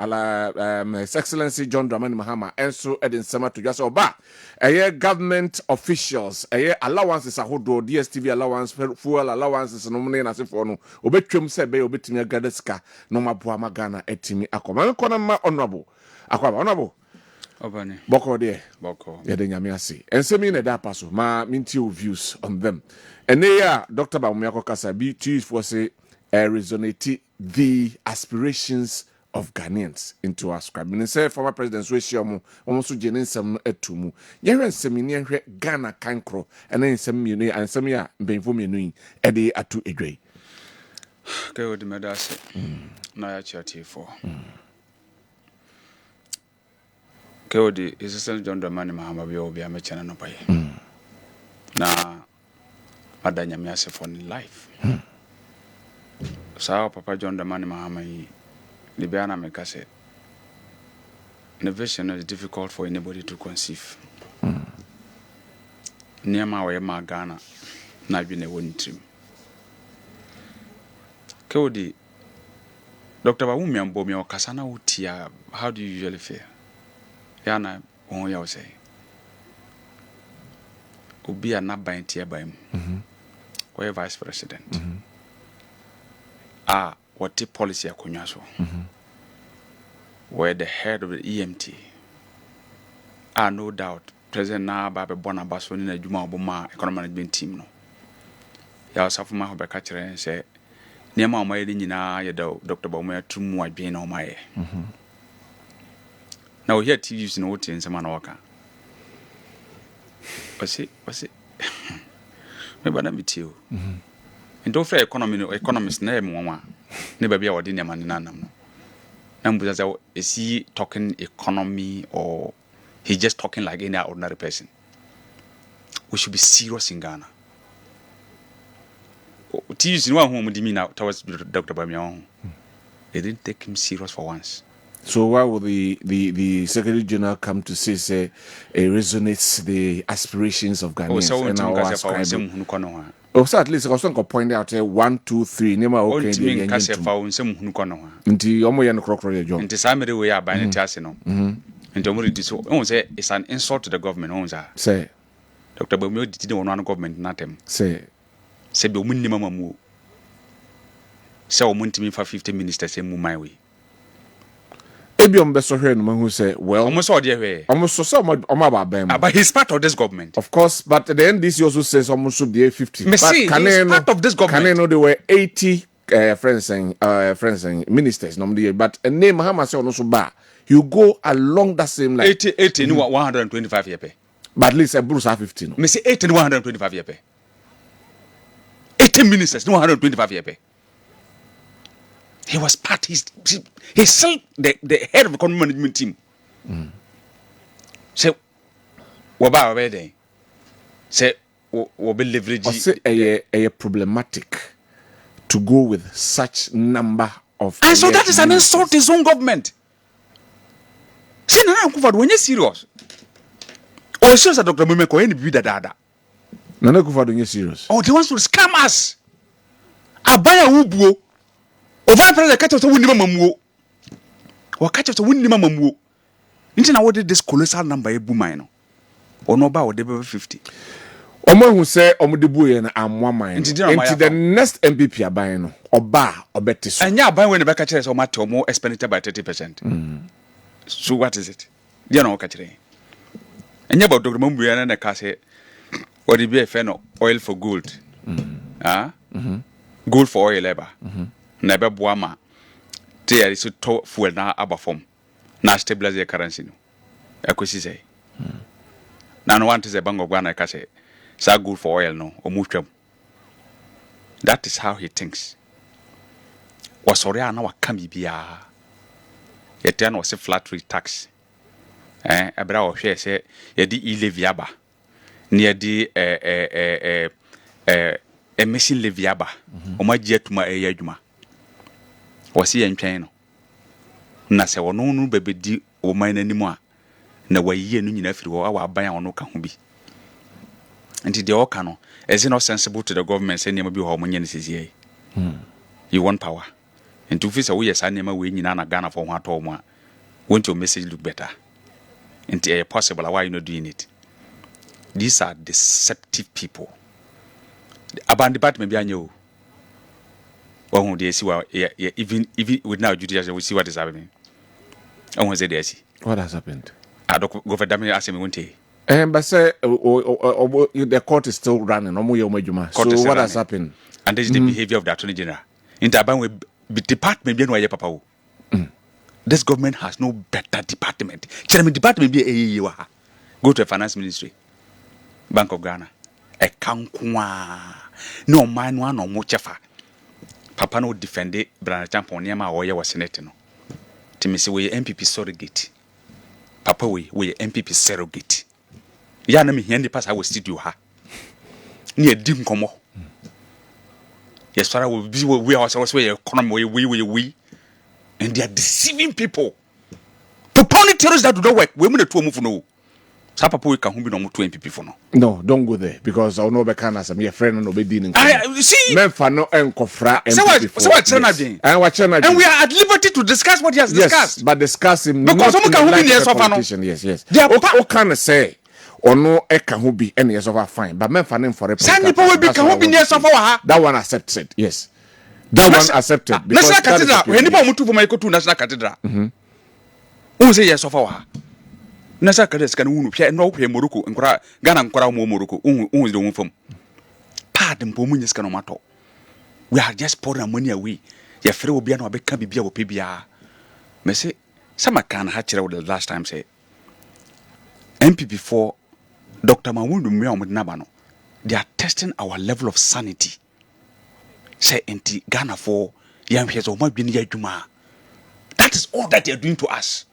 His Excellency John Dramani Mahama enso Eden Sama to just oba government officials allowances ahodo DSTV allowance fuel allowances no me na sefo no obetwem se be obetimi agada sika no maboa magana etimi akoma kona ma honorable Obani. Boko de. Boko. Yede nyame ase. Ensemi na da paso ma minti views on them. Ene ya Dr. Baumia kasa bi tues for say resonate the aspirations of Ghanaians into our scribe. And say former President Sweshiamu almost generate some etumu. Yeren seminian Ghana cancro and then some uni and some ya benfuminu ede atu edre. Okay, with the medasi. Na ya chatty for. Okay, with the Assistant John Dramani Mahama be obi amechana no paye. Na madanya miase for life. So Papa John Dramani Mahama yi Libiana Mekase. The vision is difficult for anybody to conceive. Niama wa Ghana na bine woni trim. Kodi Dr. Bawumi ambo mi okasana utia, how do you usually feel? Yana on ya say. Obi anaba ntia ba mu. Where vice president. What the policy akonwa so. Where the head of the EMT. No doubt President na ba be bona baso ni na adwuma oboma economic management team no. Ya osafuma ho be ka kire say Niama omaye nyina ye Dr. Bawumi atumu adwen na omaye. Now here TVs no wote nsema na waka. Wasi me bana mitio. Ndo fra economist na em wonwa. Ne ba bia wode niama ne nanam no. Na mbuza say is he talking economy or he just talking like any ordinary person? We should be serious in Ghana. TVs no one who did me now towards Dr. Bawumi. They didn't take him serious for once. So why would the Secretary General come to say it resonates the aspirations of Ghanaians and our ascribing? So at least I was going to point out 1, 2, 3. Nema okay. Only kase fa unsem hunu kono ha. Nti omo ye no krokro ye jo. Nti samere we ya ban nti ase no. Nti omo di so. On say it's an insult to the government on say. Say Dr. Bawumi did the one government natem. Say be omo ni mama mu. Say omo ntimi fa 50 ministers emu my way. Ebiom beso hwe no mahu say well almost all there hwe almost so omo ba bam but he's part of this government, of course, but the NDC also says almost should be 50 but he's part of this government. Can I know there were 80 friends and ministers normally, but a name Mahama say also ba you go along that same line 80 no 125 yepe but at least a Bruce 50 no me say 80 no 125 yepe 80 ministers no 125 yepe. He was part. He's still the head of the economic management team. So, what about there? Say, what be leverage? Say, a problematic to go with such number of. And so that is an insult to his own government. Say, Nana Akufo-Addo, when you serious, or serious that Dr. Bawumi ko any be that. Nana Akufo-Addo, you serious? Oh, they want to scam us. Abaya ubuo. Over president catch us win mamuo. Or catch us win mamuo. Nti na what this colossal number e boomai no. Ono ba o de 50. Omo hu say omo de buye na amwa man. Nti the next MPP aban no oba obete so. Anya aban we ne be catch us omo ate omo expenditure by 30%. So what is it? Dia na o catch re. Anya ba Dr. Bawumi na ka say what be e fe no oil for gold. Gold for oil eba. Na be boa ma te yare so to fuel na abafom na stabilize the currency no akosi say na no want to say bank of Ghana ka say sa good for oil no omutwam. That is how he thinks. Wasori ana waka bibia yete na wose flat rate tax abra wo hwe say ye di levy aba na ye di emission levy aba omagie atuma adwuma wasi yentwen no na se wono no bebedi o man nanimu a na wayiye no nyina afiri wo aban a wono ka ho bi nti de oka no is not sensible to the government say nema bi ho mo nyene sisiye you want power and to feel we yes anema we nyina na Ghana for ho ato mo a want your message look better nti possible why you not doing it. These are deceptive people. About department bi anyo who they see even with now judicial we see what is happening. I want to say this. What has happened? I don't go for damage as me but say the court is still running. So what has happened? And this is the behavior of the Attorney General. Into aban we department bi no ye papa wo. This government has no better department. Chairman department bi e wa ha. Go to the finance ministry. Bank of Ghana. E kankwa. No man one no mo chefa. Papa no defend Brother Champon niam a wo ye wo senate no. Timi se we MPP surrogate. Papa we MPP surrogate. Ya na me hia ndi pass ha wo studio ha. Ni edi nkomo. Yes, Father, we are also economy we and they are deceiving people. Propounding terrorists that do not work. We need to move no. Some people we can be no 2 MPP for no. No, don't go there because I know Bekana as my friend and obey dealing. I see. Men for no encofra. So what? And we are at liberty to discuss what he has discussed. Yes, but discuss him because someone can who be near sofa no. Yes. They are what can I say? Or no, can who be any years of fine, but men for them for a some people will be can who be near sofa. That one accepted, yes. That one accepted. National Cathedral. When people move to my go to National Cathedral. Who say yes sofa? National Cathedral can who no pay Morocco and Ghana and Kora Morocco. Who is the one from? Pardon, Pomunis can matter. We are just pouring money away. Your friend will be an obe can be a PBR. Me say, some can hatch out the last time say MP4. Dr. Mawundu Mwiamu Nabano, they are testing our level of sanity. Say enti Ghana for young heads of my juma. That is all that they are doing to us.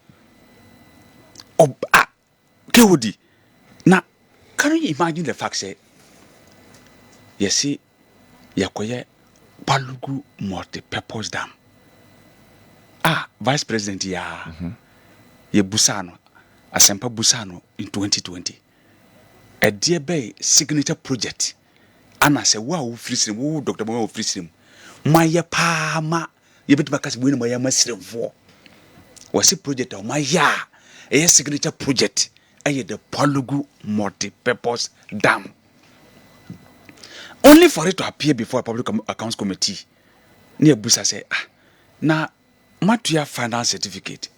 Kewodi. Now, can you imagine the fact say, you see, yakoye Palugu multi-purpose dam. Vice President ye Busano, Asempa Busano in 2020. A dear bay signature project. Anna say, wow, freezing, woo, Dr. Moyo freezing. Maya Pama, you bet Macas win my master for. Was a project of my a signature project. The Palugu multi-purpose dam. Only for it to appear before a public accounts committee. Near Busa say, now, Matuya finance certificate.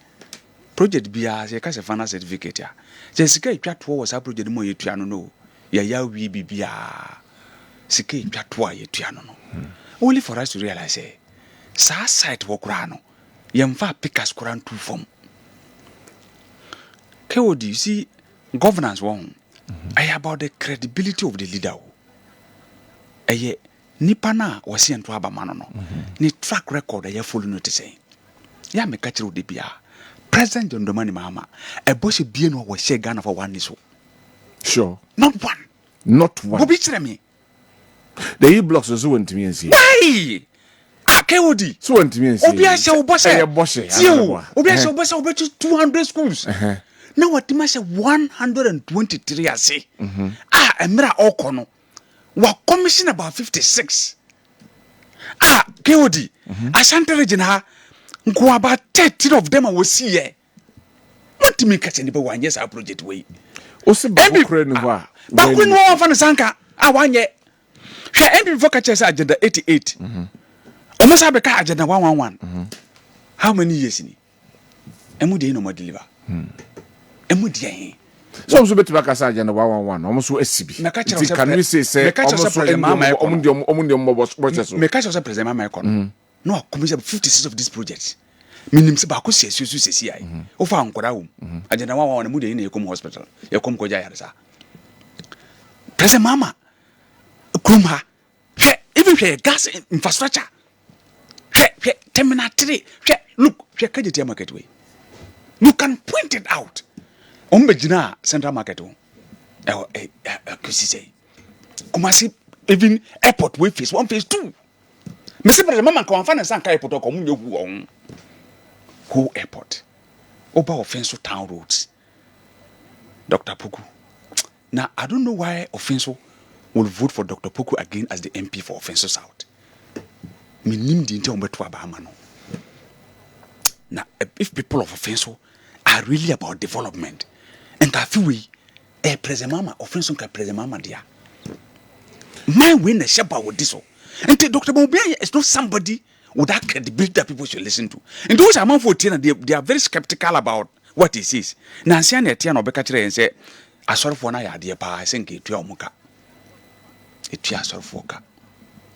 Project BR, a finance certificate. Jessica, that was a project more you no. Ya we be bia. Sike that why you no. Only for us to realize, sa site work rano. Yamfa pikas Quran 2 form. KOD, you see, governance one. I about the credibility of the leader. Aye, Nipana was seen to have a man no. Ni track record I follow notice. Ya me catch the bia. President John Domani Mama, a boss of being was share Ghana for one issue. Sure. Not one. Who beats me? The e-blocks are so to me and see. Why? KOD. So to me and see. Obia shall boss a boss. Obia shall boss over 200 schools. Now what the master 123 I say. A mirror okono. What commission about 56. KOD. Asante Regina. Go about 30 of them I will see ye. What to me catch any one yes our project way. Also Bakuren one fan Sanka. I want ye. She ended for catches agenda 88. Almost have a car agenda 111. How many years in it? Emudi no more deliver. Emudi. So I'm so better back as agenda 111. Almost so SCB. Can we say almost me catch us present my icon. No, commission 56 of these projects. Minim se ba ko siesu sesi ai. O fa ankora wo. Agenda wa na mu de na yekom hospital. Yekom ko jaya resa. President mama. Krumha. Even where gas infrastructure. Terminal 3. Look, Kajeti market way. You can point it out. Ombejina Central Market. Kumasi even airport way phase 1 phase 2. Mr. President, Mama, come and find airport or come you whole airport. Oba offensive town roads. Dr. Puku. Now, I don't know why Offenso will vote for Dr. Puku again as the MP for Offenso South. Minim di nte to Abahamano. Now, if people of Offenso are really about development, and I feel we, President Mama, Offenso can President Mama dia. My win the shepherd with this. And Dr. Mobia is not somebody with that credibility that people should listen to. And those among 14, they are very skeptical about what he says. Nancy and Etienne Obekatre and say, I sort of one idea, but I think it will muka. It is sort of worker.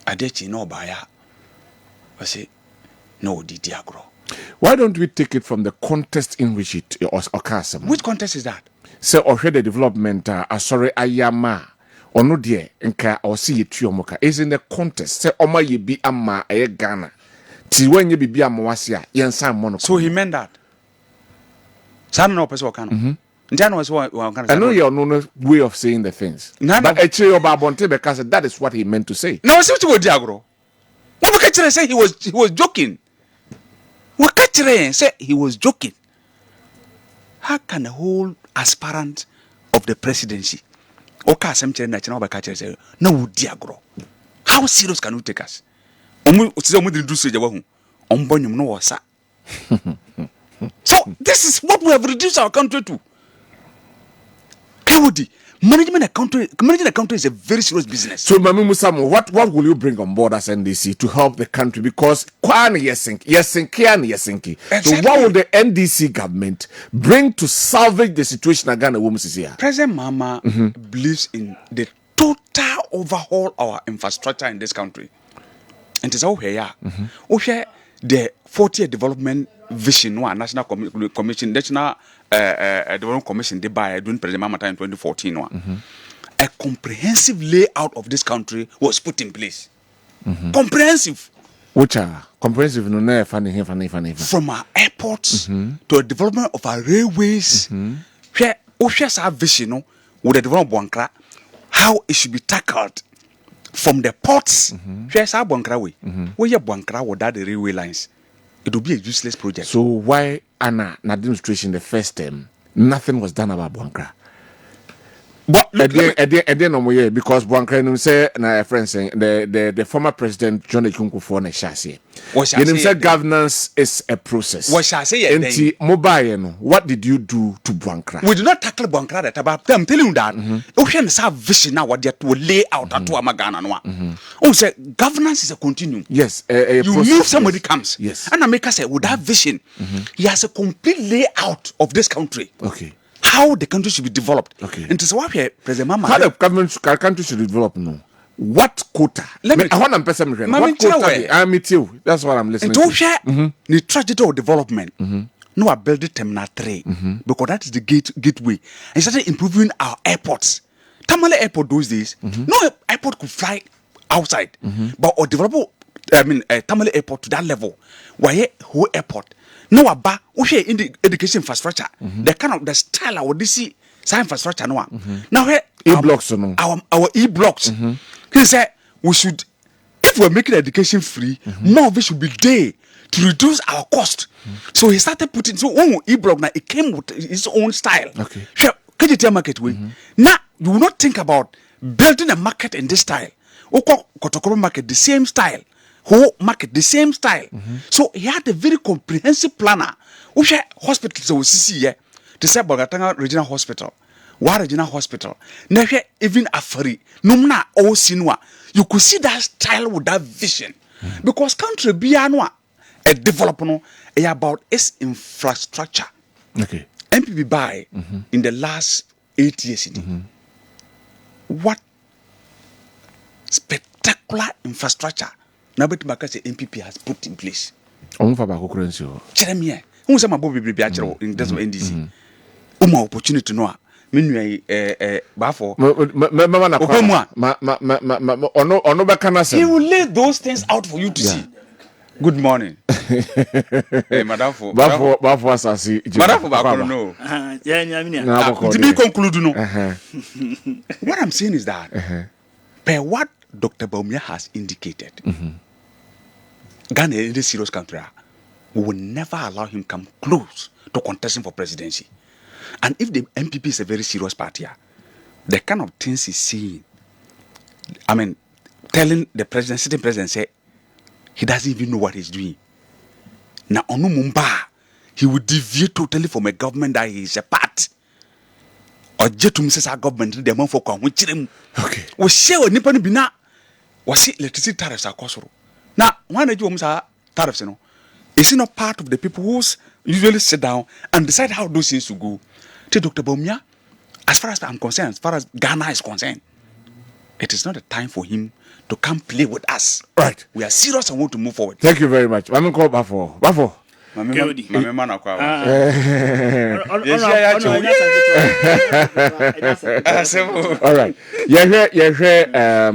I did you know by I say, no, Didi Agro. Why don't we take it from the context in which it occurs? Which context is that? So, already development, sorry, ayama, or no dear, nka, or see it, Tuomoka, is in the context. Say, Oma ye be ama, Ghana. Till when you be Amoasia, Yan Sam Mono. So he meant that. Some no person can. I know your no way of saying the things. No, but actually, Obabonte, because that is what he meant to say. No, see what you Diagro. What we catch say he was joking. What catch say he was joking. How can the whole aspirant of the presidency okay something national by catch say no Diagro? How serious can you take us? So this is what we have reduced our country to. Kawudi, managing a country is a very serious business. So, Mami Musamu, what will you bring on board as NDC to help the country? Because Kwani Yesinki. So, what will the NDC government bring to salvage the situation in Ghana? President Mama believes in the total overhaul of our infrastructure in this country. And it's all here. Okay, the 40-year development vision, one national commission, national development commission, they by doing President Mama in 2014. A comprehensive layout of this country was put in place. Comprehensive. Which are comprehensive? No, funny. From our airports to the development of our railways. Where our vision with the development of how it should be tackled. From the ports, where's our Bunkra way? Where your Bunkra without the railway lines? It will be a useless project. So why Anna administration the first term nothing was done about Bunkra? But because Bunkra say na friend saying the former president John Ekunku for na shasi. You say governance is a process. What shall say mobile what did you do to Bunkra? We do not tackle Bunkra that about them telling you that. Ocean is have vision now what they to lay out to Amagana no. Oh say governance is a continuum. Yes, you process, move somebody comes. Yes. And I make us say with that vision, he has a complete layout of this country. Okay. How the country should be developed. Okay. And this is why President Mama. How the country should develop no. What quota? I want to person what quota? I'm with you. That's what I'm listening to. The tragedy of development. No, I built the Terminal 3 because that is the gateway. And started improving our airports. Tamale Airport those days, no airport could fly outside, but or develop. Tamale Airport to that level. Why whole airport? No, about in the education infrastructure, the kind of the style our DC science infrastructure. No, now here e-blocks our e-blocks. He said we should, if we're making education free, more of it should be there to reduce our cost. So he started putting so e-block now it came with its own style. Okay, can you tell market way? Now you will not think about building a market in this style. Kotokoro market the same style. Whole market the same style. So he had a very comprehensive planner. Which hospitals we see here to say Bogatanga Regional Hospital, Wa Regional Hospital. Now even Afari, Numna or Sinwa, you could see that style with that vision. Because country Bianwa a development about its infrastructure. Okay. MPP by in the last 8 years. What spectacular infrastructure Nabet Makase MPP has put in place. Jeremiah, who's a Bobby Biachero in this NDC? Opportunity no. He will lay those things out for you to see. Good morning. Hey, Madam for no. To be concluded, no. What I'm saying is that, per what Dr. Baumia has indicated, Ghana is a serious country. We will never allow him come close to contesting for presidency. And if the MPP is a very serious party, the kind of things he's saying, I mean, telling the president, sitting president, say he doesn't even know what he's doing. Now, Onu Mumba, he will deviate totally from a government that he is a part. Or Jetum says our government, the month for Kwan, okay. We share with Nippon Bina, was it electricity tariffs are cost. Now, one of you tariffs, you know, is it not part of the people who usually sit down and decide how those things to go? To Dr. Baumia, as far as I'm concerned, as far as Ghana is concerned, it is not a time for him to come play with us. Right. We are serious and want to move forward. Thank you very much. I'm call Bafo. All right.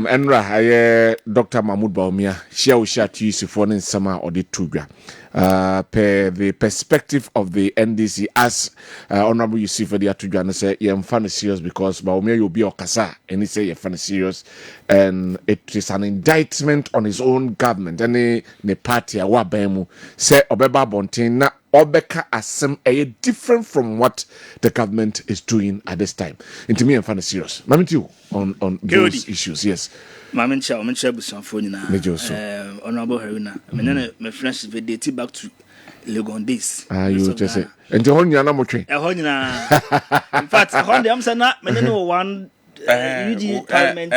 Enra Dr. Mahmoud Baumia share TUC for Sama or the Tuga. Per the perspective of the NDC as Honorable Yusuf for the Atujana say you're funny serious because Baumia will be Okasa and he say you're funny serious and it is an indictment on his own government and the party Awabemu say Obeba Bontina Obeka Asem a different from what the government is doing at this time. Into me and funny serious. Mammy you on those issues, yes. Mamencha busanfo nyina honorable Haruna my friends we date back to Legon days you just say and the honya na motwe in fact hon am say na me no one UG parliament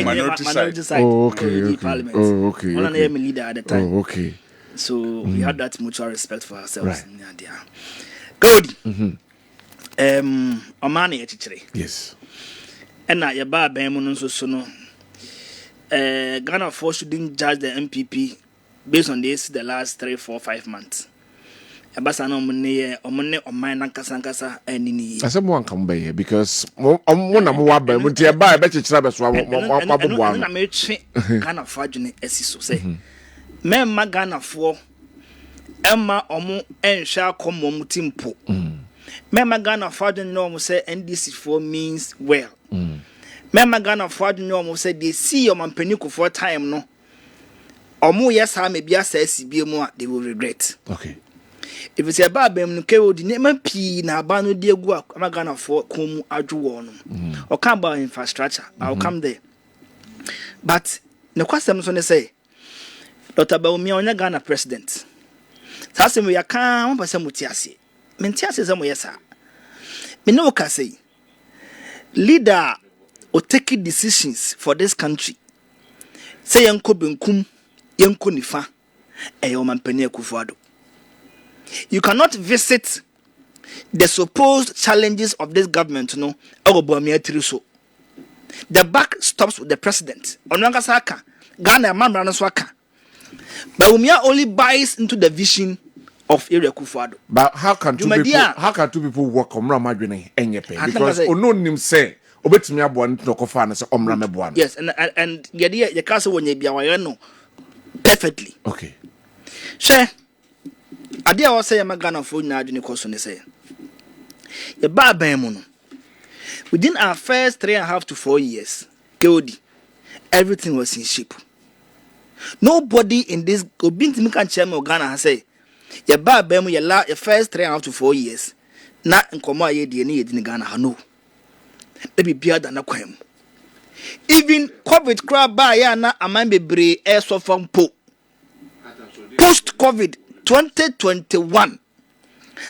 minority side okay parliament okay one of them leader at the time okay so we had that mutual respect for ourselves good omani echichire yes and na your ba ben mu nso so no Ghana force shouldn't judge the MPP based on this the last 3, 4, 5 months. Abasana omune omina kasankasa enini. Asem wan come by because na mo wa ba mo tie ba be chichira be so mo na me twe Ghana for adwene asiso say. Memma Ghana for emma omo enhwa akomo mu timpo. Memma Ghana for adwene no mo say NDC for means well. Memma Ghana for no said they see your mampanico for time no. Or more yes, I may be a says they will regret. Okay. If it's a babem no kewo the name P na banu de gua am Ghana for come adwo or come about infrastructure. I'll come there. But no question so say Dr. Baumi on Ghana president. Sase we aka 1% mutiase. Mentiase za mo yesa. Me no ka say leader or taking decisions for this country. Say yanko benkum, yanko nifa, mampeni Akufo-Addo. You cannot visit the supposed challenges of this government, no. The buck stops with the president. Onwangasaka, Ghana man swaka. But Umia only buys into the vision of Akufo-Addo. But how can two people work on Ramadjane enyepe? Because ononim say obetimi aboan to kofa na se omra meboan. Yes, and ye ka se wonye bia wa no perfectly. Okay. She ade a wo say ma Ghana fo na adwene koso ne say. Ye ba ban mu no. Within our first 3.5 to 4 years, KOD, everything was in shape. Nobody in this obintimi kan chairman Ghana say ye ba ban mu ye first 3.5 to 4 years. Na nkomo aye de ne ye di Ghana ha no. Maybe beer than a crime. Even COVID crab by yana a man bebre air so from post COVID 2021.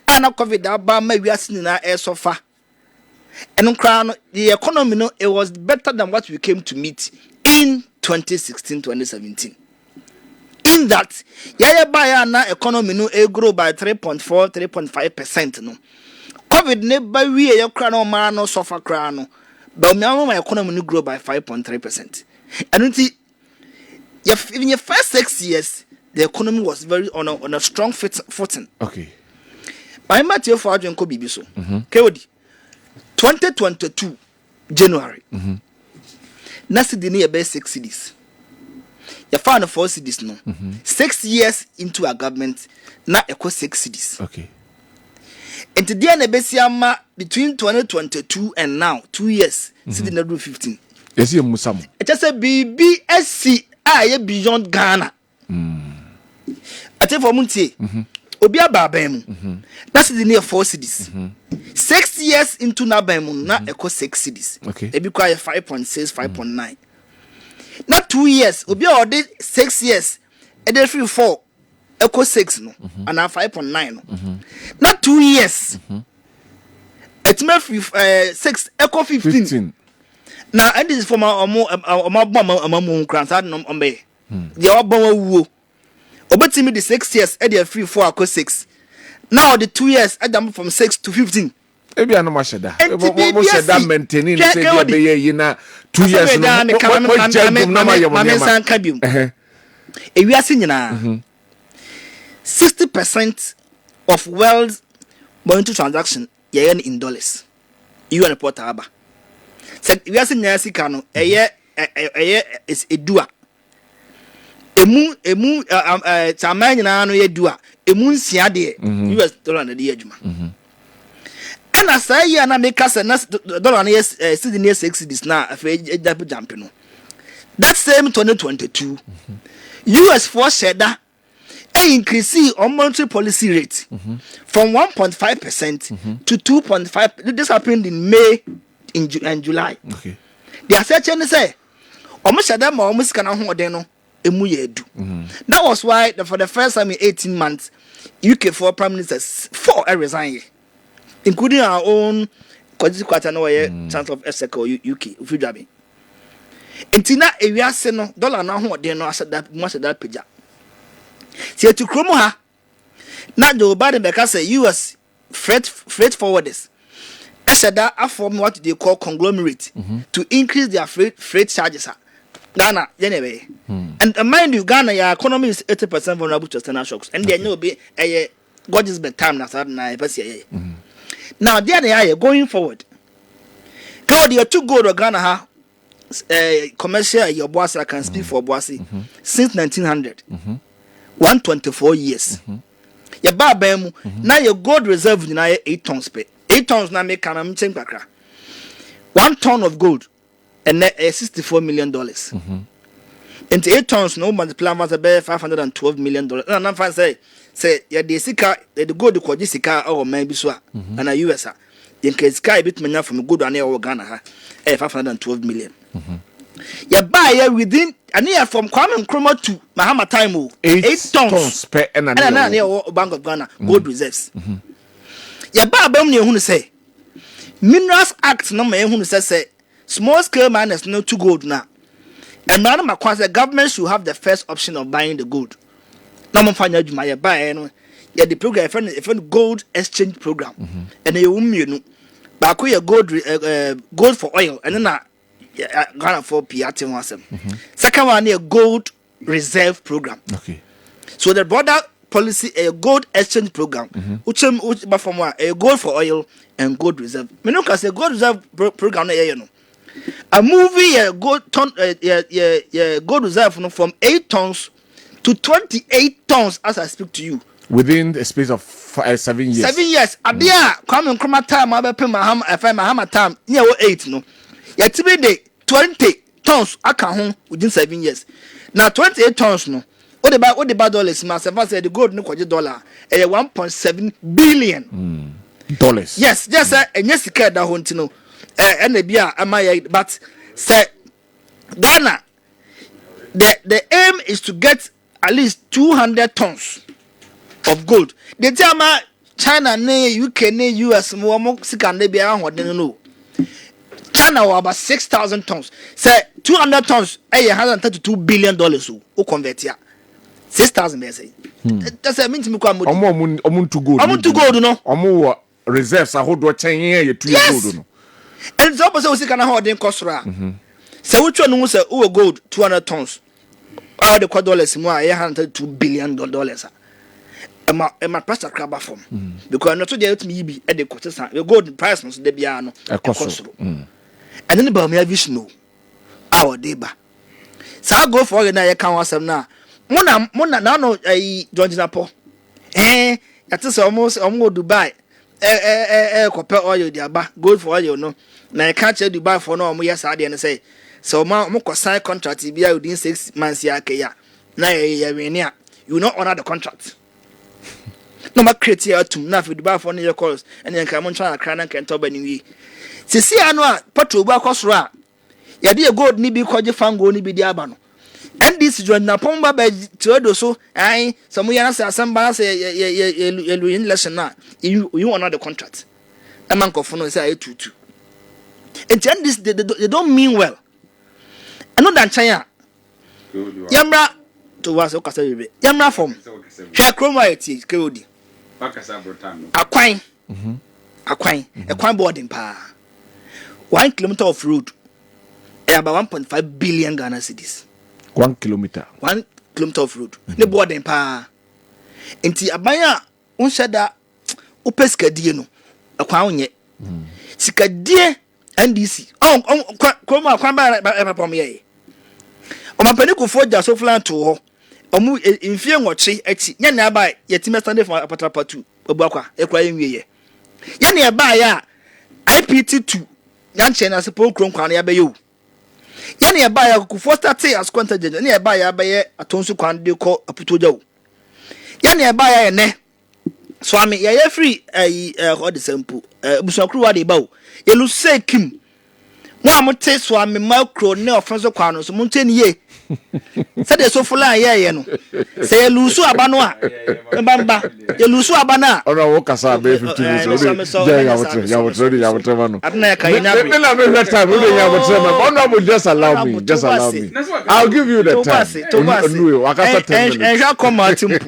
Anna COVID about my we are seeing our air so far. And crown the economy no it was better than what we came to meet in 2016-2017. In that yaya bayana economy no it grow by 3.5% no. COVID never we a crown man no suffer crown, but my economy no grow by 5.3%. And in your first 6 years, the economy was very on a strong footing. Okay. By Matthew for Adrian Kobe so. KOD 2022 January. Nasi dini about 6 cities. You found 4 cities no. 6 years into a government, now equal 6 cities. Okay. And today na besiama between 2022 and now 2 years sitting na do 15. Yes, you musam. It just a BBSC aye beyond Ghana. Ate for muntie. Obi ababa mu. That's the near 4 cities. 6 years into na ba mu na equal 6 cities. Okay. E be quite 5.6 5.9. Not 2 years. Obi already 6 years. E dey 4 equal 6 no and now 5.9 no. Not 2 years. It may 6 equal 15. Now and this is from our grants I don't know the obama wo obetimi the 6 years e dey free 4 equal 6. Now the 2 years I jump from 6 to 15 Ebi anu ma sheda. Mo sheda maintaining say dia be ye na 2 years no. Mama san ka biom. Ewiase nyina. 60% of world's monetary transaction ye in dollars. You and report aba. Said ewiase nyina sika no eye is edua. Emu taman nyina no ye dua. Emu nsia de US dollar na de adwuma. And as I hear na make us dollar na cedi near 6 cedis na afa jump no. That same 2022 US for shedda increase on monetary policy rate from 1.5% to 2.5. This happened in May and July. Okay. They are saying say almost shedda ma almost kana ho den no emu ye edu. That was why for the first time in 18 months UK for prime ministers 4 resign, including our own Kwabena Owusu Chancellor of Exchequer UK Ufijabi. Entina ewiase no dollar na ho den no asada pagya. See to kromo ha na Joe Biden beka say US freight forwarders asada form what they call conglomerate to increase their freight charges. Ghana anyway. And mind you, Ghana your economy is 80% vulnerable to external shocks, and there no be a gorgeous bad time na now there they are going forward. Go there too good or Ghana ha commercial your boss I can speak for bossy since 1900. 124 years. Your babemu now your gold reserve in 8 tons per 8 tons now make an change kakra. 1 ton of gold and $64 million. And 8 tons no multiply was about $512 million. And I'm fine say yeah the sika the gold the kwaji sika or maybe so and a US in case sky bit menya from good and Ghana ha 512 million. You buy within a year from Kwame Nkrumah to Mahama time 8 tons per and Bank of Ghana gold reserves. You buy bem who say Minerals Act no me who say small scale miners no to gold now. And Madam Maakye the government should have the first option of buying the gold. No man find you my buy no. Yeah the program if gold exchange program. And you know but gold for oil and then Ghana for Piati wasem. Second one a gold reserve program. Okay. So the broader policy a gold exchange program. Which from a gold for oil and gold reserve. Me no can say gold reserve program na you know. A movie gold reserve from 8 tons to 28 tons as I speak to you. Within a space of 7 years. 7 years. Abia Kwame Nkrumah time I be Mahama time near 8 no. Yetibi de 20 tons aka ho within 7 years. Now 28 tons no. What about dollars? Myself say the gold no kwaje dollar. 1.7 billion dollars. Yes, just enye sika da ho ntino. And bia amaya but say Ghana the aim is to get at least 200 tons of gold. The time China ne UK ne US mo sika ne bia ho den no. China was about 6,000 tons. Say 200 tons, $132 billion. Who convert here? 6,000 may say. That's a mean to me. To gold. I'm to gold, no. I'm reserves. I hold what 10 years to gold. And it's opposite. We can hold in Kosra. So which one was a gold 200 tons? All the $2 more $102 billion. My pastor crab from because not today to me be at the cost the gold price must be piano. And then about me vision our deba. So I go for na can was now. Mona no John Napo. That is almost Dubai. Copper oil the aba gold for oil no. Na I can't Dubai for no mo yes and say. So mo sign contract be within 6 months ya ke ya. Na you will not honor the contract. No ma create here to na fi Dubai for no calls and then come on try cry na can talk anyway. Sisi anu a patrol ba kwasoro a ya de gold ni bi kwaje fango ni bi di aba no and this join na pomba ba do so ai some yana say asamba say ye lesson na you honor the contract a man ko no say tutu and this they don't mean well another China yamra to was o kasa bebe yamra from hwe kroma eti kodi akwan Akwan, a kwan boarding pa. 1 kilometer of road, about 1.5 billion Ghana cedis. 1 kilometer. 1 kilometer of road. The boarding pa. Inti abaya unshada upeska die no. Akwan onye. Sika die NDC. Kwama kwamba pom ye. Omapani ko foja so flan to ho. Omu infie nwoche ati. Nya na aba yetime stand for apatrapatu. Obuakwa ekwa enwie ye. Ya na aba ya IPT2 yanche na se pon kron kwan ya be yo. Ya na aba ya ku start as contingent. Na aba ya be ye atonsu kwan de ko aputoja wo. Ya na aba ya ne. So ami ya free what the sample busakru wa de ba wo. Ye lu se kim. Mo amote so ami macro ne ofenso kwan no so mo nteni ye. Say the so full ye no. Say lusu aba no a. Mbamba. Ye lusu aba na. Ona wo kasa be 15 so. Ya wotre ma no. Adna ya kai na. Me na me time we ya wotre ma. Ona mo just allow me. Just allow me. I'll give you the time. No, akasa 10 minutes. Enja come tempo.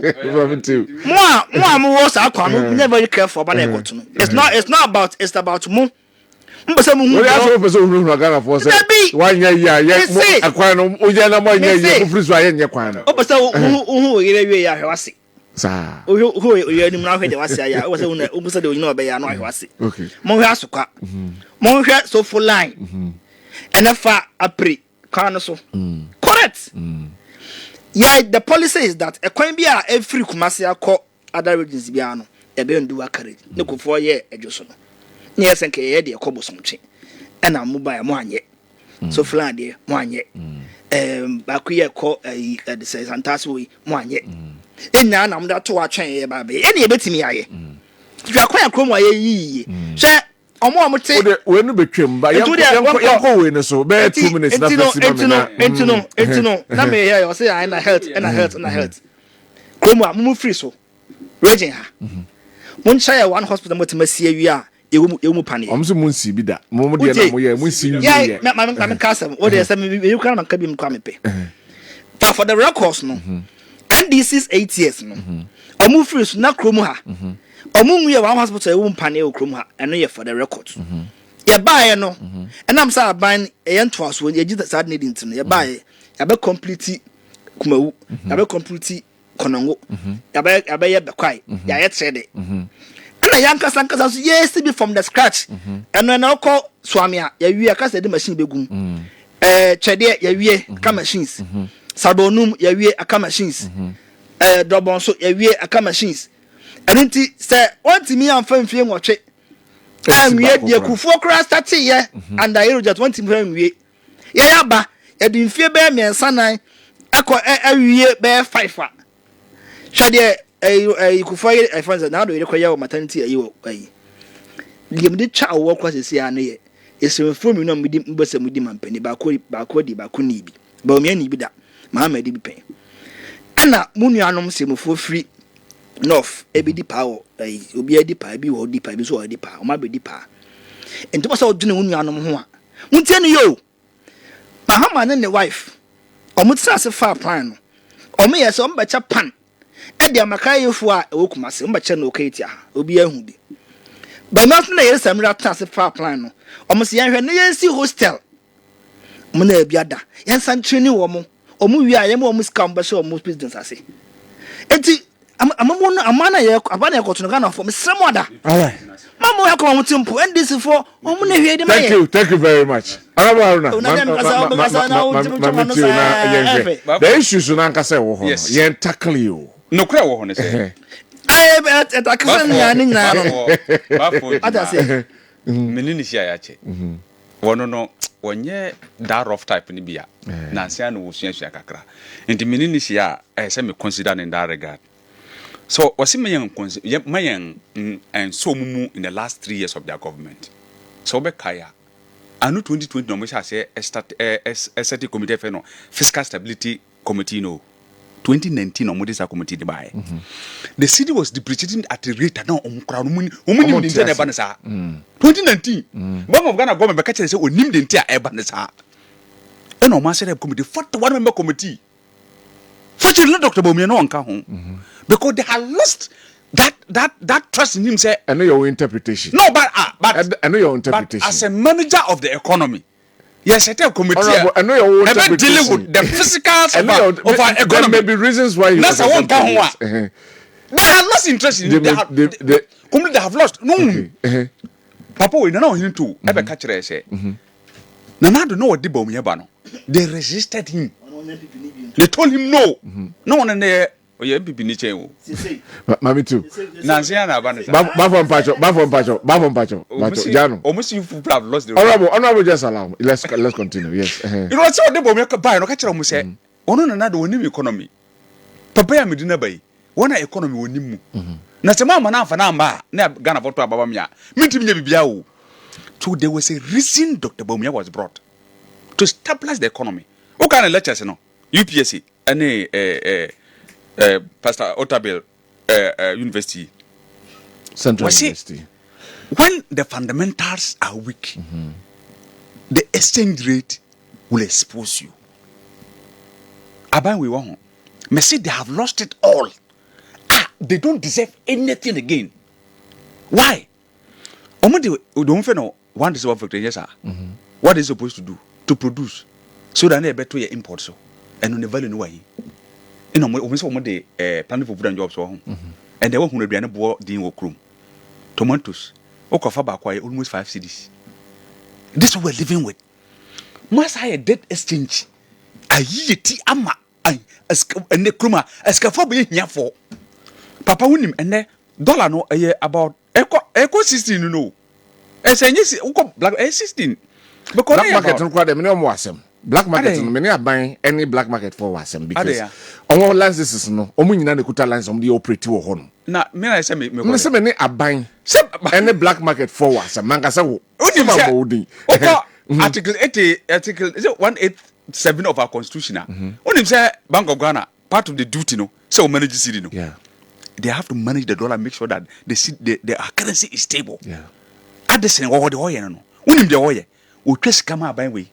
Mo wo sa kwa no never very careful about na ekoto no. It's not about it's about mo. Mbese mu hu. We aso pese unu Ghana for say. One year akwan no oje na mo year ku free so aye kwan no. Obese hu yire wie ya hwase. Sa. Hu yire ni mu na hwede wase ya. Obese hu na obese de onyina obe ya no hwase. Okay. Mo hwe asokwa. Mo hwe so full line. Enefa apri kan so. Correct. Yeah, the policy is that a kwan bia every Kumasi akọ other regions bia no e be ndu akare. Ne kofo ye edwoso no. Yes, and Kay de Cobosomchi. And I'm mobile moanye. So flan de moanye. Bakuya call the says and Taswi moanye. And now I'm that to our chain, baby. Any bit me aye. If you are quite a chroma ye, sir, or more say when you became by your go in so bear 2 minutes. Into no, may I say I health. Chroma move free so. Raging her. One shire one hospital motimacy you are. You pani. Omso munsi bi da. Mo de na mo ye munsi yu ye. Yeah, my cousin. What they say you can not come kwame. But for the records no. And this is 8 years no. Omu free so na krom ha. Omu we one hospital you pani o krom ha. And no for the records. Ya buy no. And I'm say ban e ento aso ye gita sad need ntino. Ya buy ya be complete kumawu. Ya be complete konongo. Ya be ye be kwai. Ya ye trade. And a young Casanca, yes, to be from the scratch. And when I call Swamia, we are cast the machine begum. Chadia, ya come machines. Sabonum, ya a come machines. Dobonso, ya a come machines. And inti say, what to me and fame film watch it. And we had the Kufo crash 30 year, and I just want to frame we. Yaba, ya didn't fear bear me and son. Echo every year bear 5. Chadia. Kufoye I find that now do require maternity ayo ayi liam de cha wo kwa sesi ane ye esem from no mudi mbese mudi mampani ba ko di ba ko ni bi ba omi ani bi da ma ma di bi pen ana munuanom semfo free north e bi di pa wo ayi obi adi pa bi wo di pa bi so adi pa o ma be di pa enti bo so odune munuanom ho a muntie no yo mahama ne wife o mutsa se fa plan no o me yes o mbacha pan e dia makayefu a ewokumase mbache na okaiti a obi ahu bi ba mas na yere samira tase fa plan no omo se yanhwe na yensi hostel mo na ebiada yensan training wo mo omo wi a yemo omo ska mbashe omo business ase enti amamo no amana ye abana ye kotono Ghana for me sremoda alright mama ya ko mo timpo ndc for omo na hwe de maye thank you very much Arabana the issues na nkasa wo ho yen tackle you no kra wo ho ne say takasa nya ni nya no ada say menini sia ya che wono no wonye that rough type ni bia na sia no wo suasua kakra enti menini sia say me consider in that regard so wasi mayen and so mumu in the last 3 years of their government so be kaya anu 2020 no mo sha say SST committee fe no fiscal stability committee no 2019 no mo this committee dey buy the city was depreciating at a rate now omkra no muni the intent e ba ne sa 2019 Bank of Ghana government be catch say onim the intent e ba ne sa e no ma say committee 41 member committee fortunately Dr. Bawumia no nka ho because they had lost that trust in him say. I know your interpretation. No, but I know your interpretation. But as a manager of the economy, yes, I tell committee. I know your own interpretation. Dealing with the physicals of our economy. There may be reasons why you. That's a one count. They have lost interest in it. They have lost. No. Okay. Papa, we don't know him too. Ever catch it, say. Nana don't know what the bomb yabano. They resisted him. They told him no. No one in there. Oh, yeah, people need change. Mami too. Nancy and Abana. Bafon Pacho. Jano. Almost you have lost the. Honorable, just allow me. Let's continue. Yes. You know what's the bomb you can buy? No catch it. Say. Ono another one economy. Papa, ya medina bay. One economy woni mu. Na se mama na afa na amba na Ghana voto ababa mia. Mintim nya bibia o. So there was a reason Dr. Bawumia was brought to stabilize the economy. What kind of lectures no? UPSC any Pastor Otabil University Central University. When the fundamentals are weak, the exchange rate will expose you. Aban we want. Me say they have lost it all. They don't deserve anything again. Why? Omodi don't know one is factory, yes, sir. What is supposed to do? To produce. So that they better your import so. And on the value no way. You know, we saw the planning for food and jobs. And they were 100 billion board dealing with crew. Tomatoes. Okafaba acquire almost 5 cities. This we're living with. Must I a debt exchange? A yeti ama and the kruma as kafobi here for. Papa winim and the dollar no a year about eco 16 you know. I say yes, black 16. Because black market no kwa dem no mo asem. Black market no many are buying any black market for wasem because our licenses no omo nyina na kuta license dey operate wo ho no. Na me na say me say many are buying any black market for wasem man ka say wo. Article 80 article is it 187 of our constitution na. Onim say Bank of Ghana part of the duty no say o manage city no. Yeah. They have to manage the dollar, make sure that the currency is stable. Yeah. At the same what the oil no. Unim the oil. We just come out by way.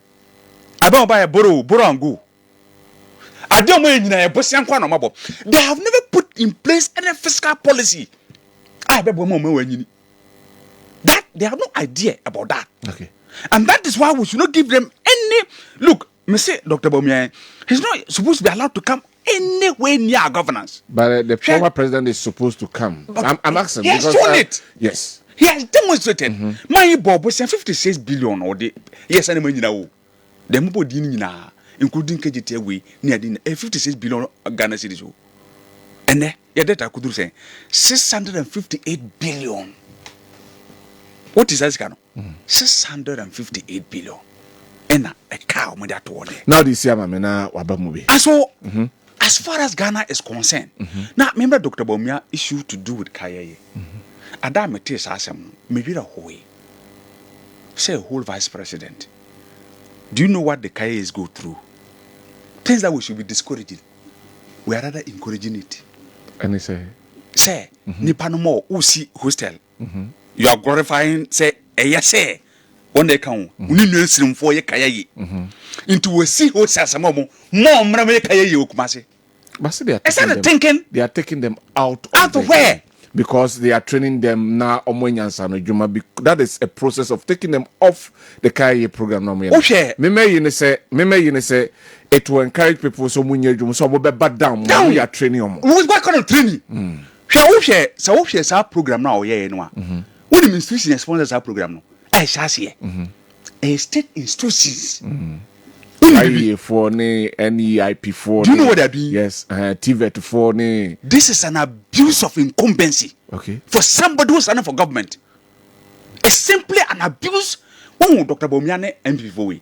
About buy a borrow and go. I don't mean a bossian quan mabo. They have never put in place any fiscal policy. I bet one moment when you that they have no idea about that. Okay. And that is why we should not give them any look. Me say Dr. Bawumia, he's not supposed to be allowed to come anywhere near our governance. But the former president is supposed to come. I'm asking. He has shown it. Yes. He has demonstrated. My Bob was 56 billion or the yes, and you know, the Mubo Dina, including KGT way near the 56 billion Ghana cities. And then, yeah, that I could say 658 billion. What is that, Ghana? 658 billion. And a cow with that one. Now this year, Mamena Wabamubi. And so, as far as Ghana is concerned, now remember Dr. Bawumia issue to do with Kayaye. Adam Matthias Assam, maybe a whole say a whole vice president. Do you know what the Kayes go through? Things that we should be discouraging. We are rather encouraging it. And they say, Nipanomo, Usi hostel. You are glorifying, say, yes, say. One day come, we need to for your Kayaye into a sea hostel. Some more, Kayaye Okumase. But they are taking them out of where? Because they are training them now. That is a process of taking them off the career program. Okay. Me say it will encourage people so we be back down. We are training them. What kind of training? So our program now. What the institution sponsors our program now? I shall say a state institutions. IE4 NEIP4. Do you know what they're doing? Yes, TVET4. This is an abuse of incumbency. Okay. For somebody who's running for government. It's simply an abuse. Oh, Dr. Bawumia and MP4.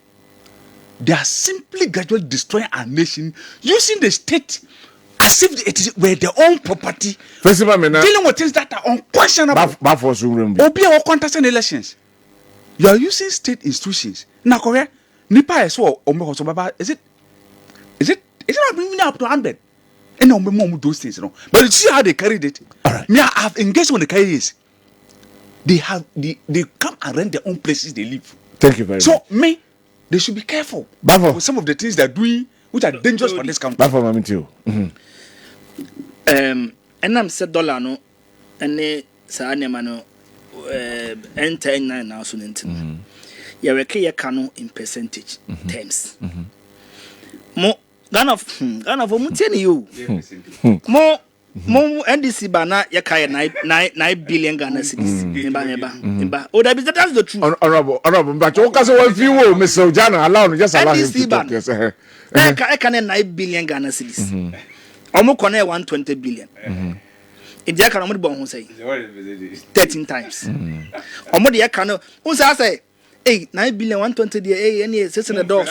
They are simply gradually destroying our nation using the state as if it were their own property. Dealing with things that are unquestionable. Obi or contesting elections. You are using state institutions. Now, correct? Nipa is so baba. Is it not bringing up to 100? And no more those things, you know. But you see how they carried it. All right. Me, I have engaged with the carriers. They come and rent their own places they live. Thank you very much. So me, they should be careful with some of the things they're doing which are dangerous for this country. Bafo mami too. And I'm said dollar no ene saa nema no enter 9 now so nintin ya reke ye kanu in percentage terms mo Ghana for muteni you mo NDC bana ya kaya 9 billion Ghana cedis imba o that is the truth honorable but you can say one few Mr. Jana allow just allow him to talk yes I can 9 billion Ghana cedis omo kone 120 billion If you can only born say 13 times. Omo de can no say 9 billion 120 dey any six in the doors.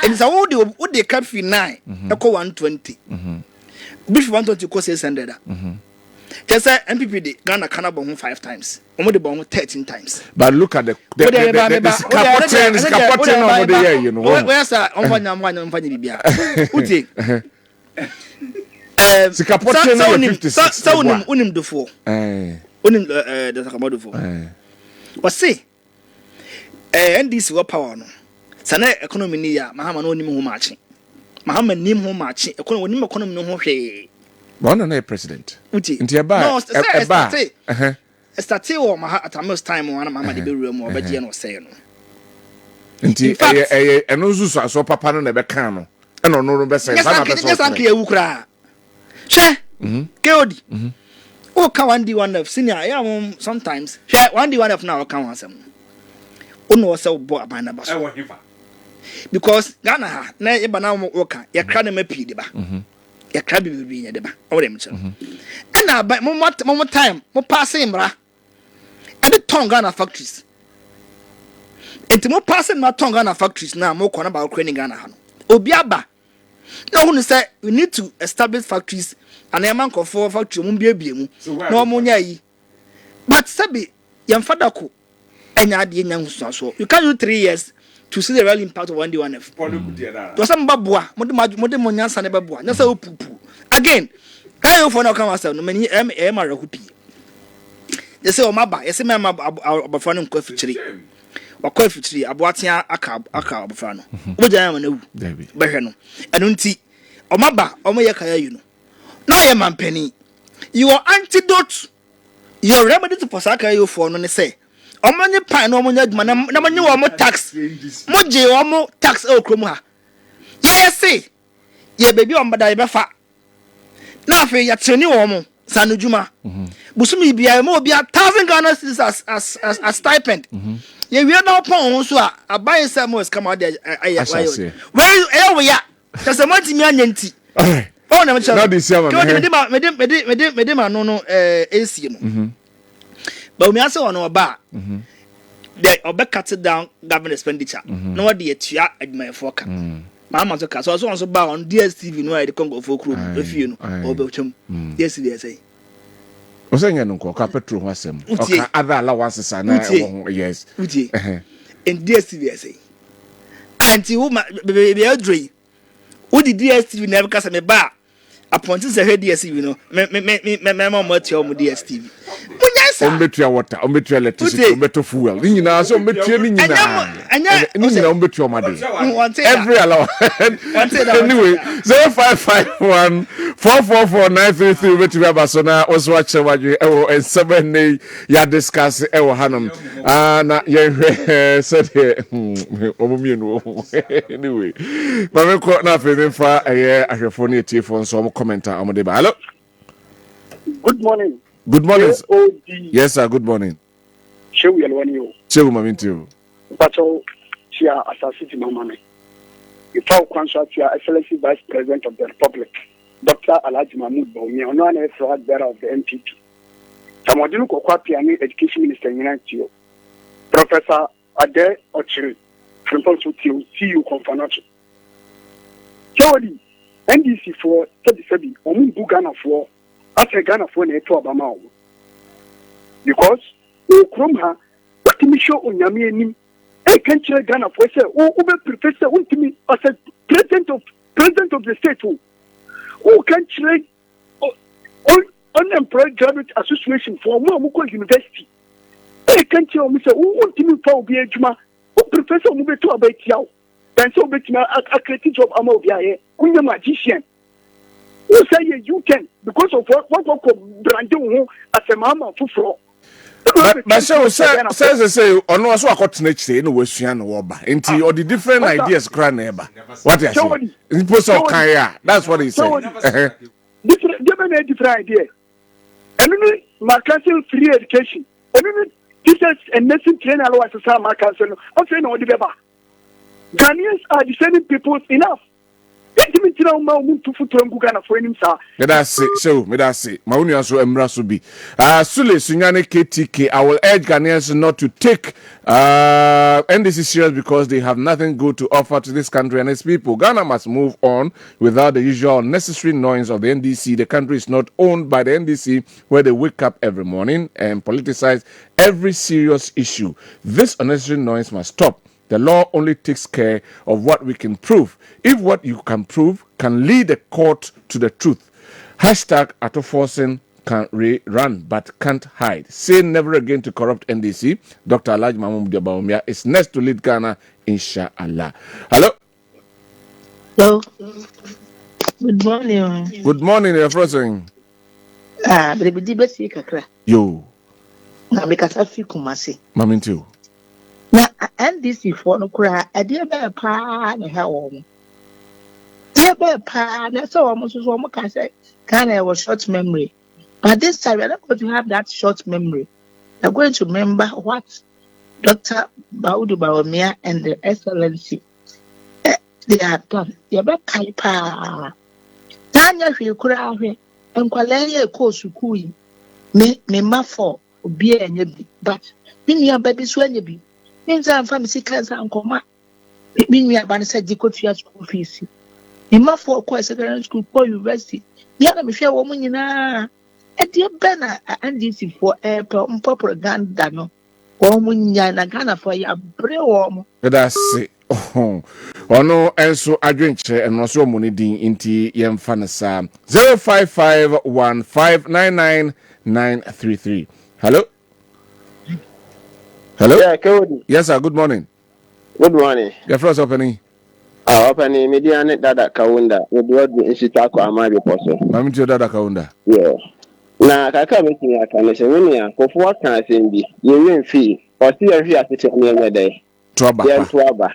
And so what they cut for 9 equal 120. Bif 120 cost 600. Just say MPP de Ghana can born 5 times. Omo de born 13 times. But look at the over the year, you know. Where's that on bibia. Uti. Unim do for. Unim the Takamado for. What say? NDC what power no. Sana economy ni ya Mahama no nim ho matching. Mahama nim ho matching. Economy no ho hwe. One na president. Uti. Nti eba. No, start o Mahama at most time one Mahama de be room obagie no say no. Nti eno zuzu aso papa no na be kan no. Eno no be say sana be so. Yes, anke ewu kra. She. Keodi. O ka one day one of senior ya sometimes. She one day one of now kan wansam. Ono was so bo abana ba so. Because Ghana ha na e bana wo ka ye kra na mapi de ba. Ye kra bibi nya de ba. O dem che. E na ba mo time mo pass imra. E de ton Ghana factories. Enti mo pass na ton Ghana factories na mo kona ba Ukraine Ghana ha no. Obi aba. Na who say we need to establish factories and a man for factory mun bia mu. No mo nya yi. But sabi yam fada ko enya de nya nsuaso. You can do 3 years to see the real impact of 1D1F. To some babua, mo de mo nyansa ne babua. Nyansa opupu. Again, can you for no come outside no many mara hupi. They say o maba, you say me abafra no nkwa fichiri. Wakwa fichiri aboatia aka abafra no. Wo jan na wu. Behwe no. Eno nti o maba o mo ye kaya you no. Na ye mampani. Your antidote, your remedy to posaka you for no ne say. Omanye pan no omonya aduma na manye wo mo tax mo je wo mo tax e okrom ha ye say ye baby ombada ye befa na afi ya treni wo mo sanu juma busumi bia mo bia 1000 Ghana cedis as stipend ye wi na opon so a abai say mo scam out there where we ya just monti mi anyanti oh na me now this year me de ma no AC no. But we also want to about the cut down government expenditure. No what the tia at my forecast. Mama so also buy on DSTV no I the Congo for crew if you know or Belchum. Yes, they say. Osanya no ko petrol wasem. Okay, other allowances are yes. In DSTV say. Auntie who baby Audrey. Who the DSTV never cast me bar. Appointed the DSTV no. Me mama tell me DSTV. Ombetua water, ombetua electricity, ombetua fuel. Ni na so ombetua ni nyina. Ni nyina ombetua made. Every allow. Anyway, 0551 444 obetua abasona oso ache wadwe ewo ensebene ya discuss ewo hanom. Na ye hwe said omumienu. Anyway, ba me ko na fe memfa eye ahwefo ne tiefo nso mo commenter amode ba. Hello. Good morning. Good morning. Yes, sir. Good morning. Shehu Yalwani. Shehu Mamintu. Pato Chia Assassinati Mamame. You found contract Chia Excellency Vice President of the Republic, Dr. Alhaji Mahmoud Bawumia, honorary flag bearer of the NPP. Samodinu Kokwapiani, Education Minister in United. Professor Ade Ochiri, from Ponsutiu, CU Confanacho. Jody, NDC for 37, Omun Ghana for. After Ghana for ne to Obama because o krom ha watimi show onyame anim e kan kire Ghana for say o be professor ultimi as president of the state o kan kire unemployed graduate association for mo university e kan kire o mo say o ultimi fa obi adwuma o professor mo be to abatiaw dan so betimi accredit job ama obi aye kunya magician You say you can because of what branding as a mama to flow. But so say on was what next day no wasuan woba nti or the different ideas cry neighbor what you say people so kaya that's what he said different idea and my council free education and teachers and nursing trainer allow us my council I'm saying no the Ghanaians are the same people enough. Me that's it. Mauni also embrace be. Sule Sunyane KTK. I will urge Ghanaians not to take NDC serious because they have nothing good to offer to this country and its people. Ghana must move on without the usual necessary noise of the NDC. The country is not owned by the NDC, where they wake up every morning and politicize every serious issue. This unnecessary noise must stop. The law only takes care of what we can prove. If what you can prove can lead the court to the truth. Hashtag Atoforcing can run but can't hide. Say never again to corrupt NDC. Dr. Alhaji Mahmoud Dabaumia is next to lead Ghana, inshallah. Hello? Hello. Good morning. Good morning, you're frozen. Yo. Mami too. Na NDC for no cry, a dear bear pa and hell. Dear bear pa, that's almost as one can say, kind of short memory. But this time, we're not going to have that short memory. We're going to remember what Dr. Baudu Bawumia and the Excellency they have done. You're back, pa. Tanya, you could have and Qualaya course you could me ma for beer and ye but when your baby swen ye be. Means I'm from Sickles and Coma. It means we are going to say the coach school fees. In my 4 course secondary school for university. The other Michelle woman in a dear banner and this is for air propaganda. No, woman yana Ghana for your brain warm. That's it. Oh no, and so I drink and also money ding inti yem fanasa 0551599933. Hello. Hello? Yeah, Cody. Yes, sir. Good morning. Good morning. Your first opening? Opening, Mediana Dada Kaunda. We do not be in Chicago, Amari Posso. I'm to Dada Kaunda. Yeah. Now, I can't make me a connection. When you are for what can I say? You win fee or see a fee at the near day. Twaba. Yeah, Twaba.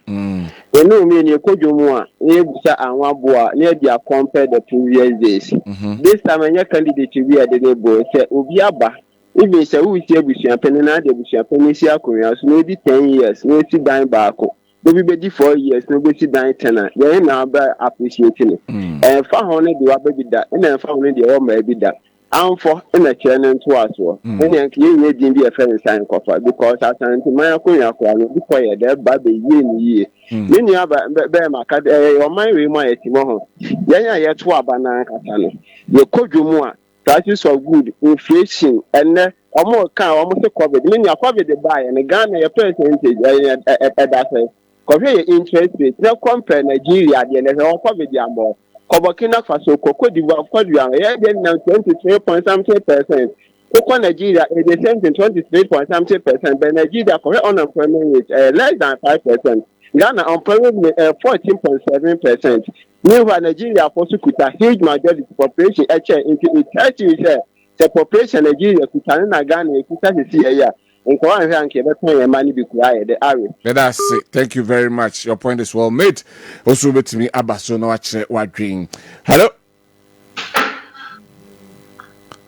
You know me, you could do more. You and one boy near the compare the previous days. This time, when your candidate to be a delivery, say, Ubiaba. Even say we see a penny na de busia penny sia Korea so maybe 10 years we see dying back maybe be 4 years no be see dying 10 yeah na ba appreciating it fa hono de wa be da na fa hono de o ma be da amfo na chene nto aso ene nke ye din bi e friend sign kofa because asanti man Korea ko no bi ko ye de ba be ye ni ye ni ni aba be ma ka o man we mo yeti mo ho yanya ye to aba na kata no ye kodwomu a prices of good inflation and almost COVID. Meaning COVID buy and Ghana a percentage that's compare interest rate. Now compare Nigeria and COVID more. Burkina Faso, Cocoa d'Ivoire, Cote d'Ivoire, then 23.something%. Cocoa Nigeria is the same thing 23.something%, but Nigeria correct unemployment rate less than 5%. Ghana unemployment 14.7%. Meanwhile, Nigeria also could a huge majority population into it. The population Nigeria could not Ghana could see here. And go on and keep money be quiet. The area. That's it. Thank you very much. Your point is well made. Also, with me, Abaso no what dream. Hello.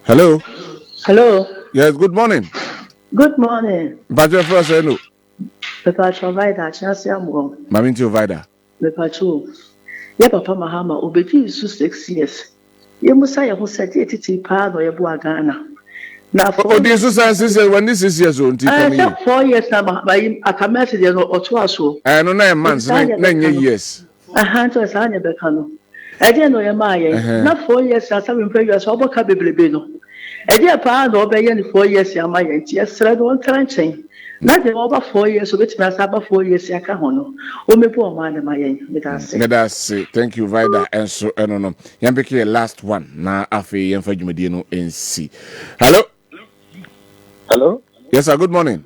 Hello. Hello. Yes. Good morning. Good morning. But your first no. The patron Vida, Chance Amwong. Maminti Vida. The patron. Yeah, Papa Mahama, Obeji is 6 years. You must say, who said it part or your Ghana. Now, for this society, when this is years old, 4 years now, I come at the or 2 or so. I know 9 months, 9 years. A hand to a sign of the canoe. I didn't know your Maya. Not 4 years, I saw him pray your sober cabin. A dear part or by 4 years, your Maya, yes, I don't trenching. Not over 4 years, which must have 4 years, Yakahono. O me poor man, my that's it. Thank you, Vida. And so, I don't know. Yambeki, last one. Now, Afi, Yamfajumedino, and see. Hello. Hello? Yes, sir. Good morning.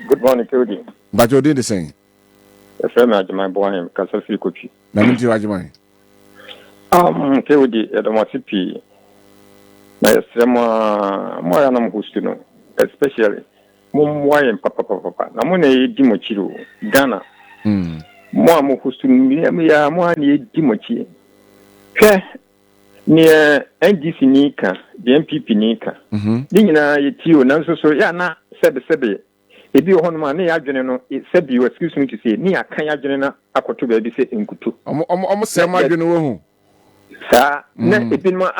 Good morning, Cody. But you're doing the same. The friend of my boy, Castle Kochi. Naminti Wajimai. Kewdi, Edomasipi. More than Hustino, especially Mumway and Papa. Namone Dimochiro, Ghana. More Hustun, more Dimochi. Near NDC Nika, the MPP Nika. Dina, you know, so Yana said the Sebi. If you want money, I general, it said you excuse me to say, Nia Kaya General, Akotu baby say in Kutu. Almost say my general. Sir, if in my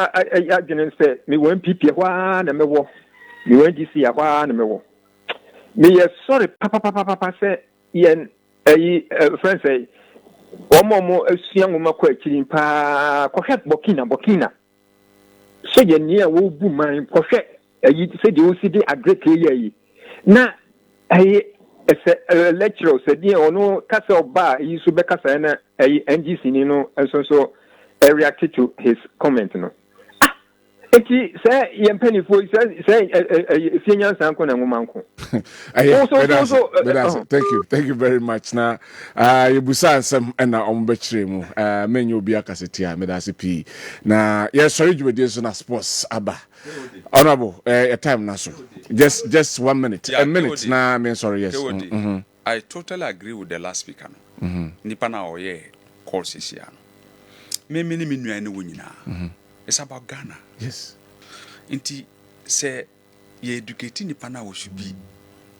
general said, me one PP a one and me walk. Me one DC a one and me walk. Me sorry, Papa say, Yen, a friend say, one more young woman questioning pa, Cohet Bokina. So you near will boom my Cohet, you said you will see the great year. Now, a lecturer said, "Yeah, or no, Castle Bar, you should be Casana, a NGC, you know, and so reacted to his comment. No, it say, Ian Penny for say, senior uncle and woman. Thank you very much. Now, you busan some and now on Betchrim, menu be a cassetia, Medasipi. Now, yes, sorry, you were just on sports, Abba. Honorable, a time now, so just 1 minute. A minute now, I mean, sorry, yes. I totally agree with the last speaker. Nipana Oye calls this year. It's about Ghana. Yes. Inti say ye educating Nipana we should be.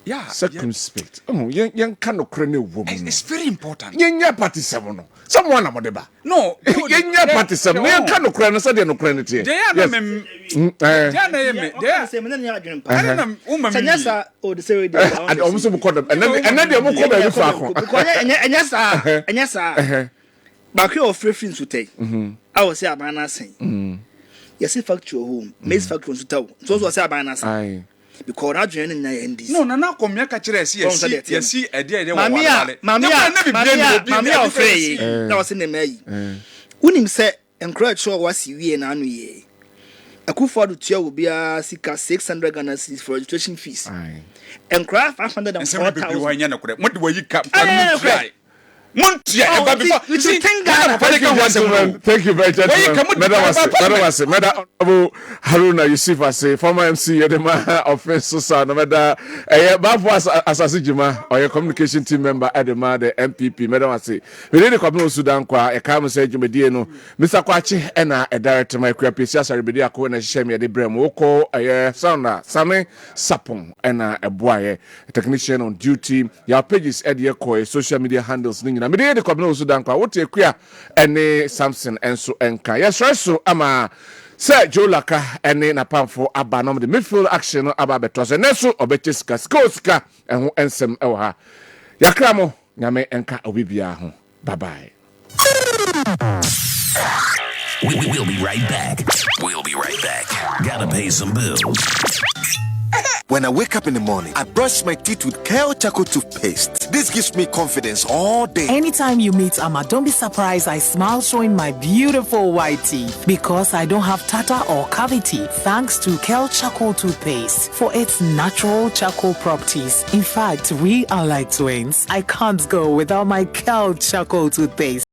Yeah, circumspect. Oh, young cannot crane woman. It's very important. Young party seven. Someone about the bar. No, young party seven. Young cannot crane, so they're no credit here. They are and almost call them, and then they will call them. And yes, back your free friends to take. I was say, Abana saying, yes, if factual home, Miss Factory to tell. So was Abana saying. Because I join in the No, come here, catch yes, a dear, Mamma, afraid. That was in the May. When him said, encourage show was you and Anu ye. A coup for the chair will be a 600 Ghana cedis for registration fees. And craft 504,000. What do you cap? Thank you very much. Madam Haruna Yusuf as former MC Edema offense son Madam Asasijima or your communication team member Edema the MPP Madam Ase we need Kwabena Owusu Dankwa e kam say djumedie no Mr. Kwachi na a director my kwapesi asaribedi akọ na hye me de brem woko sound Same Sapon na eboaye technician on duty your pages e social media handles na me de Kwabena Owusu Dankwa what ekua ene Samson enso enka yes ama Sir Jolaka ene na pamfo aba no the midfield action aba beto so neso obecheska skoska enho ensem ewo ha yakramo nyame enka obibia ho bye bye. We'll be right back. Gotta pay some bills. When I wake up in the morning, I brush my teeth with Kale Charcoal toothpaste. This gives me confidence all day. Anytime you meet Amma, don't be surprised I smile showing my beautiful white teeth because I don't have tartar or cavity thanks to Kale Charcoal toothpaste for its natural charcoal properties. In fact, we are like twins. I can't go without my Kale Charcoal toothpaste.